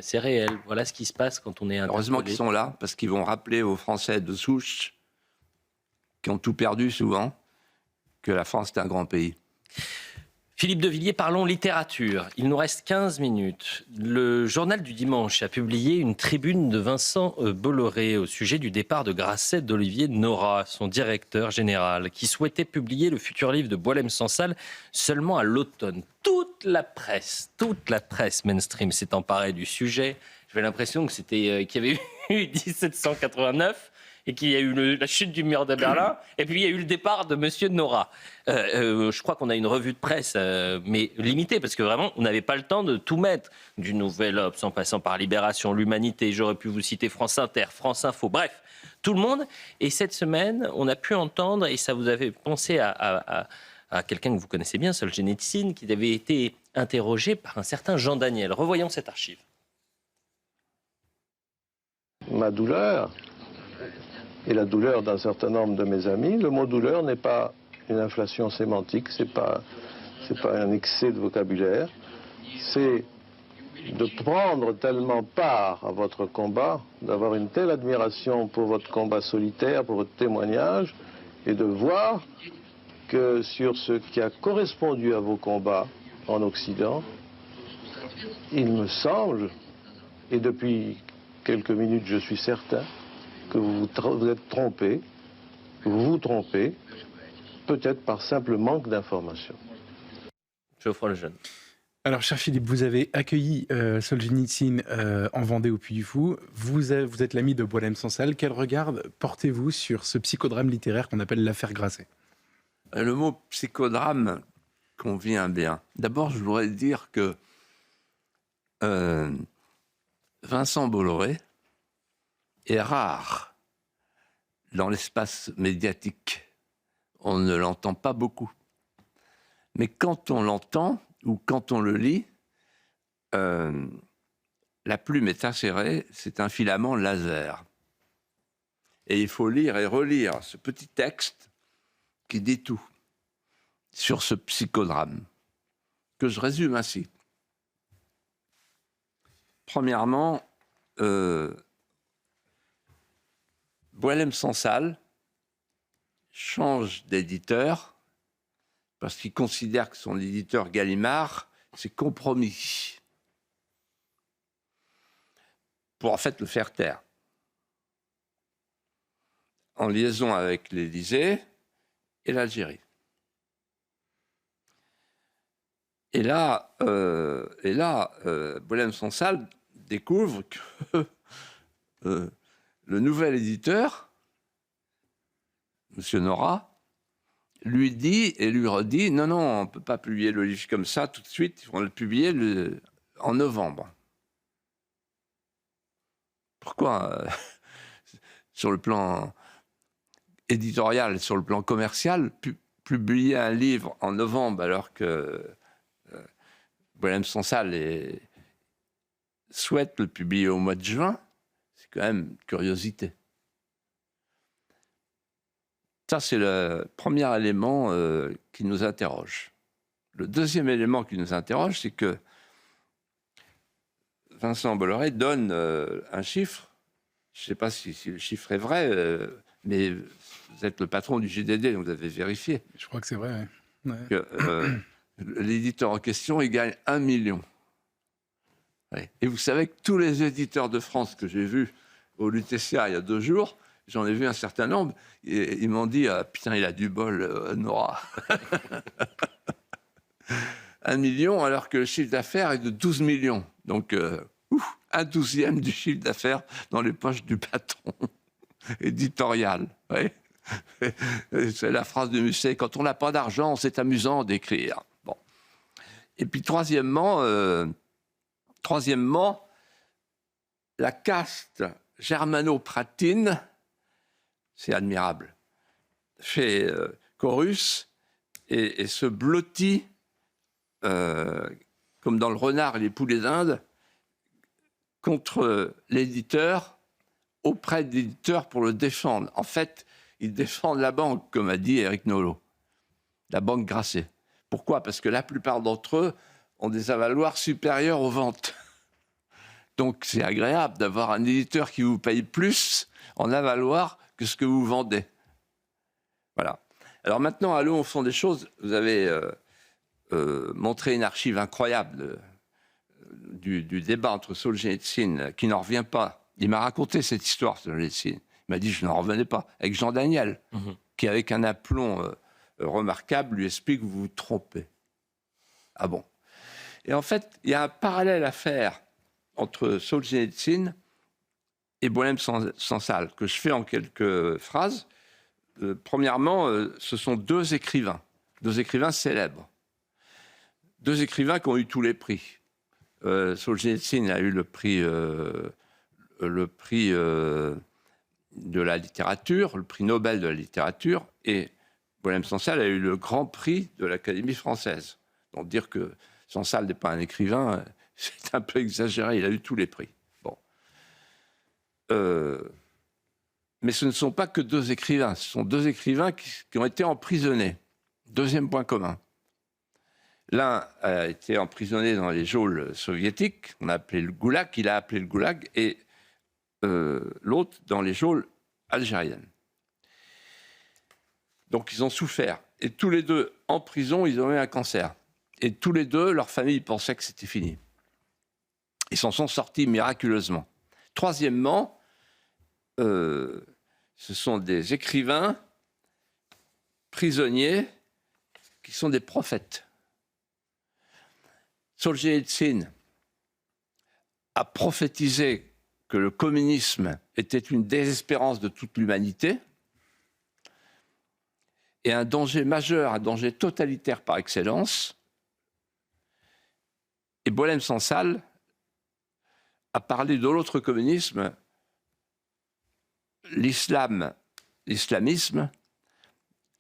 c'est réel. Voilà ce qui se passe quand on est interpellé. Heureusement qu'ils sont là, parce qu'ils vont rappeler aux Français de souche, qui ont tout perdu souvent, que la France est un grand pays. Philippe de Villiers, parlons littérature. Il nous reste 15 minutes. Le journal du dimanche a publié une tribune de Vincent Bolloré au sujet du départ de Grasset d'Olivier Nora, son directeur général, qui souhaitait publier le futur livre de Boualem-Sansal seulement à l'automne. Toute la presse mainstream s'est emparée du sujet. J'avais l'impression que qu'il y avait eu 1789 et qu'il y a eu la chute du mur de Berlin, et puis il y a eu le départ de Monsieur Nora. Je crois qu'on a une revue de presse, mais limitée, parce que vraiment, on n'avait pas le temps de tout mettre. Du Nouvel Obs, en passant par Libération, l'Humanité, j'aurais pu vous citer France Inter, France Info, bref, tout le monde. Et cette semaine, on a pu entendre, et ça vous avait pensé à quelqu'un que vous connaissez bien, Solzhenitsyn, qui avait été interrogé par un certain Jean Daniel. Revoyons cette archive. Ma douleur et la douleur d'un certain nombre de mes amis. Le mot douleur n'est pas une inflation sémantique, c'est pas un excès de vocabulaire. C'est de prendre tellement part à votre combat, d'avoir une telle admiration pour votre combat solitaire, pour votre témoignage, et de voir que sur ce qui a correspondu à vos combats en Occident, il me semble, et depuis quelques minutes je suis certain, que vous êtes trompé, que vous vous trompez, peut-être par simple manque d'information. Geoffroy Lejeune. Alors, cher Philippe, vous avez accueilli Solzhenitsyn en Vendée au Puy du Fou. Vous êtes l'ami de Boualem-Sansal. Quel regard portez-vous sur ce psychodrame littéraire qu'on appelle l'affaire Grasset ? Le mot psychodrame convient bien. D'abord, je voudrais dire que Vincent Bolloré est rare dans l'espace médiatique. On ne l'entend pas beaucoup. Mais quand on l'entend ou quand on le lit, la plume est insérée, c'est un filament laser. Et il faut lire et relire ce petit texte qui dit tout sur ce psychodrame, que je résume ainsi. Premièrement, Boualem-Sansal change d'éditeur parce qu'il considère que son éditeur Gallimard s'est compromis pour en fait le faire taire. En liaison avec l'Élysée et l'Algérie. Et là, Boualem-Sansal découvre que le nouvel éditeur, M. Nora, lui dit et lui redit « Non, non, on ne peut pas publier le livre comme ça tout de suite, on va le publier en novembre. » Pourquoi sur le plan éditorial, sur le plan commercial, publier un livre en novembre alors que Boualem-Sansal souhaite le publier au mois de juin, c'est quand même une curiosité. Ça, c'est le premier élément qui nous interroge. Le deuxième élément qui nous interroge, c'est que Vincent Bolloré donne un chiffre. Je ne sais pas si le chiffre est vrai, mais vous êtes le patron du JDD, donc vous avez vérifié. Je crois que c'est vrai, ouais. Que, l'éditeur en question, il gagne 1 million. Ouais. Et vous savez que tous les éditeurs de France que j'ai vus au LUTCA il y a 2 jours, j'en ai vu un certain nombre, et ils m'ont dit « Putain, il a du bol, Nora !» 1 million, alors que le chiffre d'affaires est de 12 millions. Donc, 1/12e du chiffre d'affaires dans les poches du patron éditorial. Ouais. C'est la phrase de Musset, quand on n'a pas d'argent, c'est amusant d'écrire. Bon. Et puis troisièmement, la caste germano-pratine, c'est admirable, fait chorus et se blottit, comme dans Le Renard et les Poulets d'Inde, contre l'éditeur, auprès de l'éditeur pour le défendre. En fait, ils défendent la banque, comme a dit Éric Nolot, la banque Grasset. Pourquoi ? Parce que la plupart d'entre eux ont des avaloirs supérieurs aux ventes. Donc c'est agréable d'avoir un éditeur qui vous paye plus en avaloir que ce que vous vendez. Voilà. Alors maintenant, allons au fond des choses. Vous avez montré une archive incroyable du débat entre Solzhenitsyn, qui n'en revient pas. Il m'a raconté cette histoire, Solzhenitsyn. Il m'a dit, je n'en revenais pas. Avec Jean Daniel, qui, avec un aplomb remarquable, lui explique que vous vous trompez. Ah bon ? Et en fait, il y a un parallèle à faire entre Solzhenitsyn et Boualem-Sansal, que je fais en quelques phrases. Premièrement, ce sont 2 écrivains célèbres. 2 écrivains qui ont eu tous les prix. Solzhenitsyn a eu le prix de la littérature, le prix Nobel de la littérature, et Boualem-Sansal a eu le grand prix de l'Académie française. Donc dire que Sansal n'est pas un écrivain, c'est un peu exagéré, il a eu tous les prix. Bon. Mais ce ne sont pas que 2 écrivains, ce sont 2 écrivains qui ont été emprisonnés. Deuxième point commun. L'un a été emprisonné dans les geôles soviétiques, on a appelé le goulag, il a appelé le goulag, et l'autre dans les geôles algériennes. Donc ils ont souffert. Et tous les 2, en prison, ils ont eu un cancer. Et tous les 2, leur famille pensait que c'était fini. Ils s'en sont sortis miraculeusement. Troisièmement, ce sont des écrivains prisonniers qui sont des prophètes. Solzhenitsyn a prophétisé que le communisme était une désespérance de toute l'humanité et un danger majeur, un danger totalitaire par excellence. Et Boualem-Sansal a parlé de l'autre communisme, l'islamisme,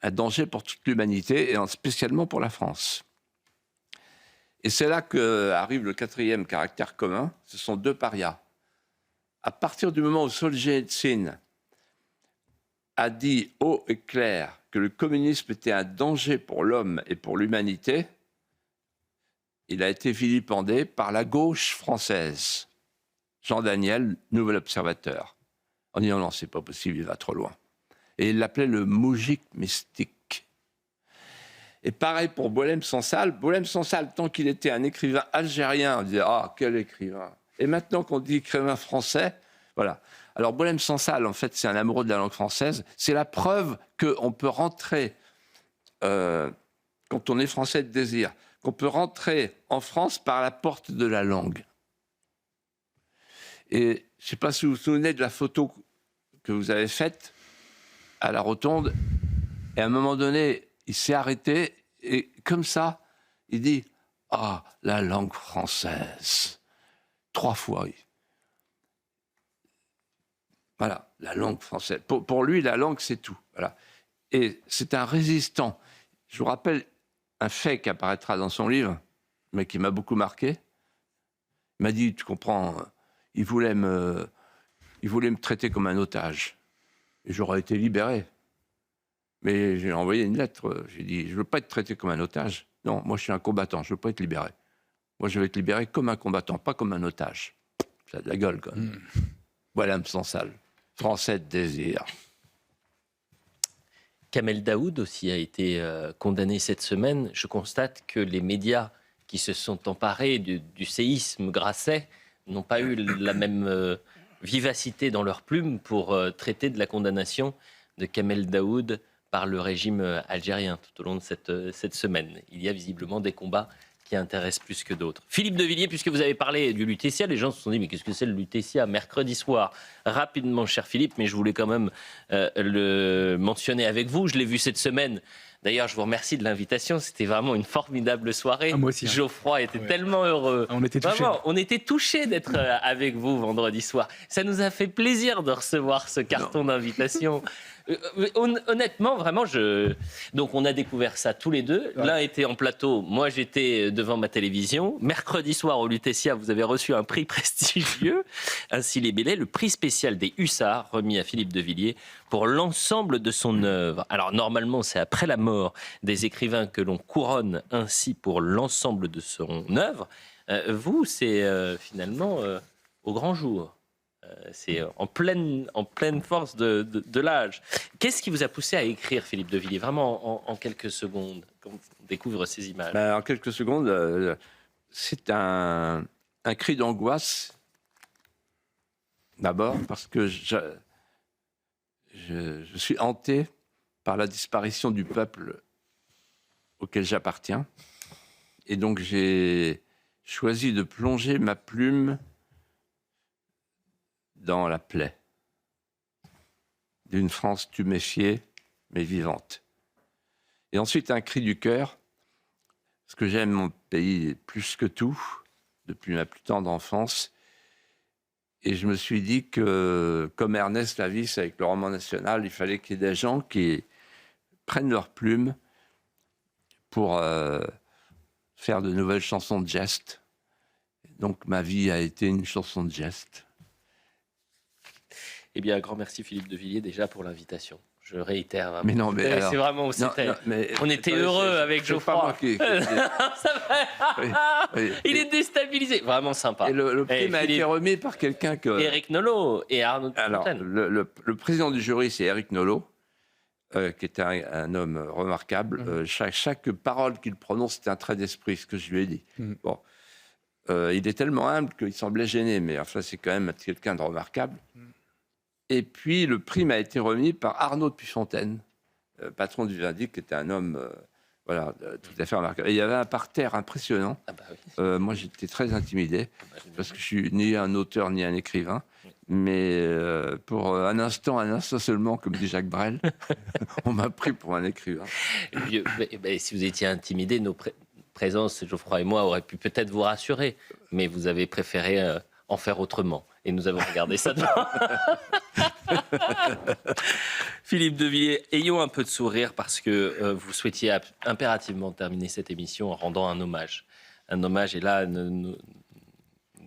un danger pour toute l'humanité et spécialement pour la France. Et c'est là qu'arrive le quatrième caractère commun, ce sont deux parias. À partir du moment où Solzhenitsyn a dit haut et clair que le communisme était un danger pour l'homme et pour l'humanité, il a été vilipendé par la gauche française. Jean Daniel, Nouvel Observateur, en disant non, c'est pas possible, il va trop loin. Et il l'appelait le moujik mystique. Et pareil pour Boualem Sansal. Boualem Sansal, tant qu'il était un écrivain algérien, on disait ah, quel écrivain. Et maintenant qu'on dit écrivain français, voilà. Alors Boualem Sansal, en fait, c'est un amoureux de la langue française. C'est la preuve qu'on peut rentrer, quand on est français de désir, qu'on peut rentrer en France par la porte de la langue. Et je ne sais pas si vous vous souvenez de la photo que vous avez faite à la Rotonde. Et à un moment donné, il s'est arrêté et comme ça, il dit « Ah, la langue française ». 3 fois. Voilà, la langue française. Pour lui, la langue, c'est tout. Voilà. Et c'est un résistant. Je vous rappelle un fait qui apparaîtra dans son livre, mais qui m'a beaucoup marqué. Il m'a dit, tu comprends, il voulait me traiter comme un otage. Et j'aurais été libéré. Mais j'ai envoyé une lettre. J'ai dit, je ne veux pas être traité comme un otage. Non, moi, je suis un combattant. Je ne veux pas être libéré. Moi, je vais être libéré comme un combattant, pas comme un otage. Ça a de la gueule, quand même. Voilà, Sansal. Français de désir. Kamel Daoud aussi a été condamné cette semaine. Je constate que les médias qui se sont emparés du séisme grasset n'ont pas eu la même vivacité dans leurs plumes pour traiter de la condamnation de Kamel Daoud par le régime algérien tout au long de cette semaine. Il y a visiblement des combats qui intéressent plus que d'autres. Philippe de Villiers, puisque vous avez parlé du Lutetia, les gens se sont dit mais qu'est-ce que c'est le Lutetia mercredi soir? Rapidement, cher Philippe, mais je voulais quand même le mentionner avec vous. Je l'ai vu cette semaine. D'ailleurs, je vous remercie de l'invitation. C'était vraiment une formidable soirée. Ah, moi aussi. Geoffroy était tellement heureux. On était touchés. Vraiment, on était touchés d'être avec vous vendredi soir. Ça nous a fait plaisir de recevoir ce carton d'invitation. Honnêtement, vraiment, donc on a découvert ça tous les deux. Ouais. L'un était en plateau, moi j'étais devant ma télévision. Mercredi soir au Lutetia, vous avez reçu un prix prestigieux, ainsi libellé, le prix spécial des Hussards, remis à Philippe de Villiers pour l'ensemble de son œuvre. Alors normalement, c'est après la mort des écrivains que l'on couronne ainsi pour l'ensemble de son œuvre. Vous, c'est finalement au grand jour. C'est en pleine force de l'âge. Qu'est-ce qui vous a poussé à écrire, Philippe de Villiers, vraiment en quelques secondes, quand on découvre ces images? En quelques secondes, c'est un cri d'angoisse. D'abord, parce que je suis hanté par la disparition du peuple auquel j'appartiens. Et donc, j'ai choisi de plonger ma plume dans la plaie d'une France tuméfiée, mais vivante. Et ensuite, un cri du cœur, parce que j'aime mon pays plus que tout, depuis ma plus tendre enfance. Et je me suis dit que, comme Ernest Lavis avec le roman national, il fallait qu'il y ait des gens qui prennent leur plume pour faire de nouvelles chansons de geste. Donc ma vie a été une chanson de geste. Eh bien, un grand merci Philippe de Villiers déjà pour l'invitation. Je réitère. Vraiment. Mais non, mais alors, c'est vraiment où c'était. On était heureux avec Geoffroy. Oui, il est déstabilisé. Vraiment sympa. Et le prix m'a été remis par quelqu'un que... Éric Nolot et Arnaud de Fontaine. Alors, le président du jury, c'est Éric Nolot, qui était un homme remarquable. Chaque parole qu'il prononce, c'était un trait d'esprit, ce que je lui ai dit. Bon. Il est tellement humble qu'il semblait gêné, mais enfin, c'est quand même quelqu'un de remarquable. Et puis, le prix m'a été remis par Arnaud de Puyfontaine, patron du Vindic, qui était un homme tout à fait remarquable. Et il y avait un parterre impressionnant. Ah bah oui. Moi, j'étais très intimidé, parce que je suis ni un auteur ni un écrivain. Mais pour un instant seulement, comme dit Jacques Brel, on m'a pris pour un écrivain. Si vous étiez intimidé, nos présences, Geoffroy et moi, auraient pu peut-être vous rassurer. Mais vous avez préféré en faire autrement. Et nous avons regardé ça demain. Philippe de Villiers, ayons un peu de sourire parce que vous souhaitiez impérativement terminer cette émission en rendant un hommage. Un hommage, et là, nous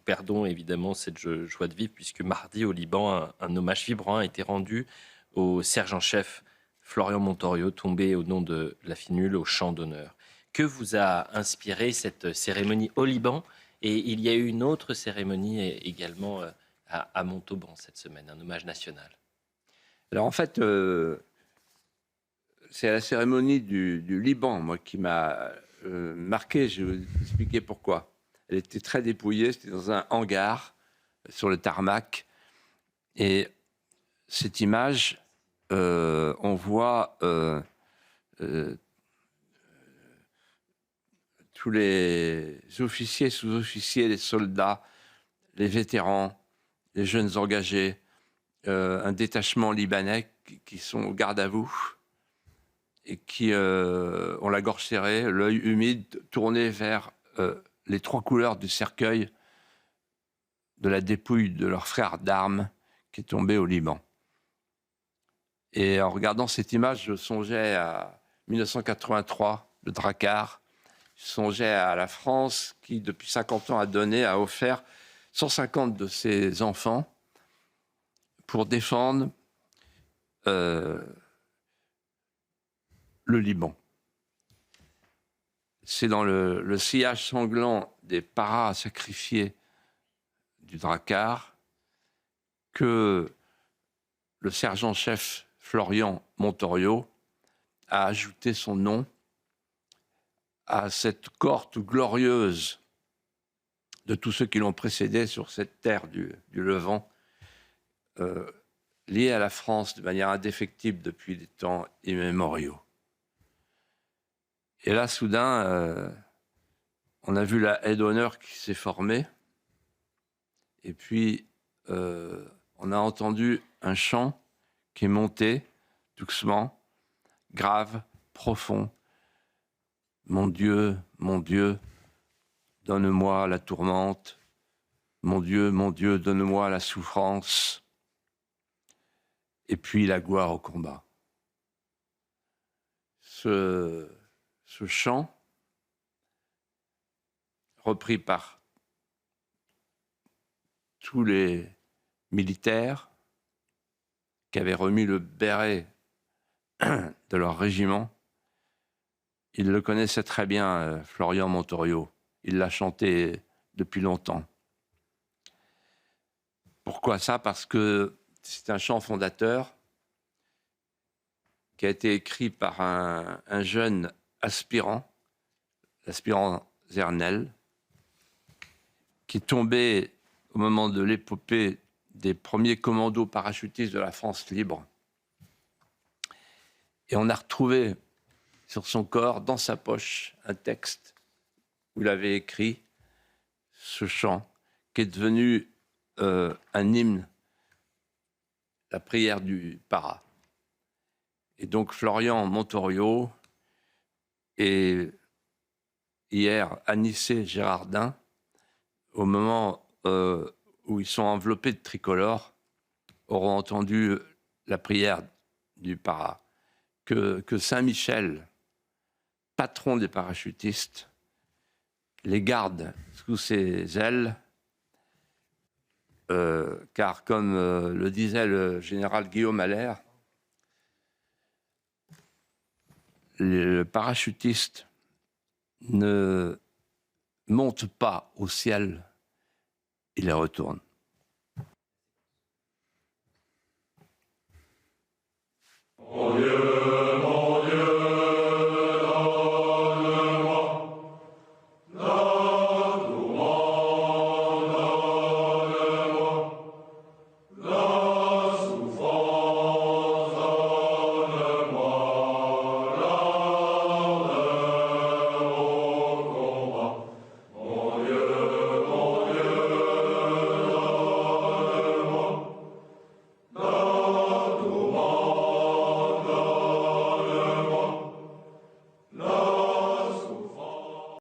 perdons évidemment cette joie de vivre puisque mardi au Liban, un hommage vibrant a été rendu au sergent-chef Florian Montorio, tombé au nom de la Finule au champ d'honneur. Que vous a inspiré cette cérémonie au Liban? Et il y a eu une autre cérémonie également à Montauban cette semaine, un hommage national. Alors en fait, c'est la cérémonie du Liban, moi, qui m'a marqué. Je vais vous expliquer pourquoi. Elle était très dépouillée, c'était dans un hangar sur le tarmac. Et cette image, on voit tous les officiers, sous-officiers, les soldats, les vétérans, les jeunes engagés, un détachement libanais qui sont au garde à vous et qui ont la gorge serrée, l'œil humide, tourné vers les trois couleurs du cercueil de la dépouille de leur frère d'armes qui est tombé au Liban. Et en regardant cette image, je songeais à 1983, le Drakkar. Je songeais à la France qui, depuis 50 ans, a offert 150 de ses enfants pour défendre le Liban. C'est dans le sillage sanglant des paras sacrifiés du Drakkar que le sergent-chef Florian Montorio a ajouté son nom à cette cohorte glorieuse de tous ceux qui l'ont précédé sur cette terre du Levant, liée à la France de manière indéfectible depuis des temps immémoriaux. Et là, soudain, on a vu la haie d'honneur qui s'est formée, et puis on a entendu un chant qui est monté doucement, grave, profond. Mon Dieu, donne-moi la tourmente. Mon Dieu, donne-moi la souffrance. Et puis la gloire au combat. Ce chant, repris par tous les militaires qui avaient remis le béret de leur régiment, il le connaissait très bien, Florian Montorio. Il l'a chanté depuis longtemps. Pourquoi ça? Parce que c'est un chant fondateur qui a été écrit par un jeune aspirant, l'aspirant Zernel, qui est tombé au moment de l'épopée des premiers commandos parachutistes de la France libre. Et on a retrouvé sur son corps, dans sa poche, un texte où il avait écrit ce chant qui est devenu un hymne, la prière du para. Et donc Florian Montorio et hier Anissé Gérardin, au moment où ils sont enveloppés de tricolore, auront entendu la prière du para. Que Saint-Michel, patron des parachutistes, les garde sous ses ailes, car comme le disait le général Guillaume Allaire, le parachutiste ne monte pas au ciel, il les retourne.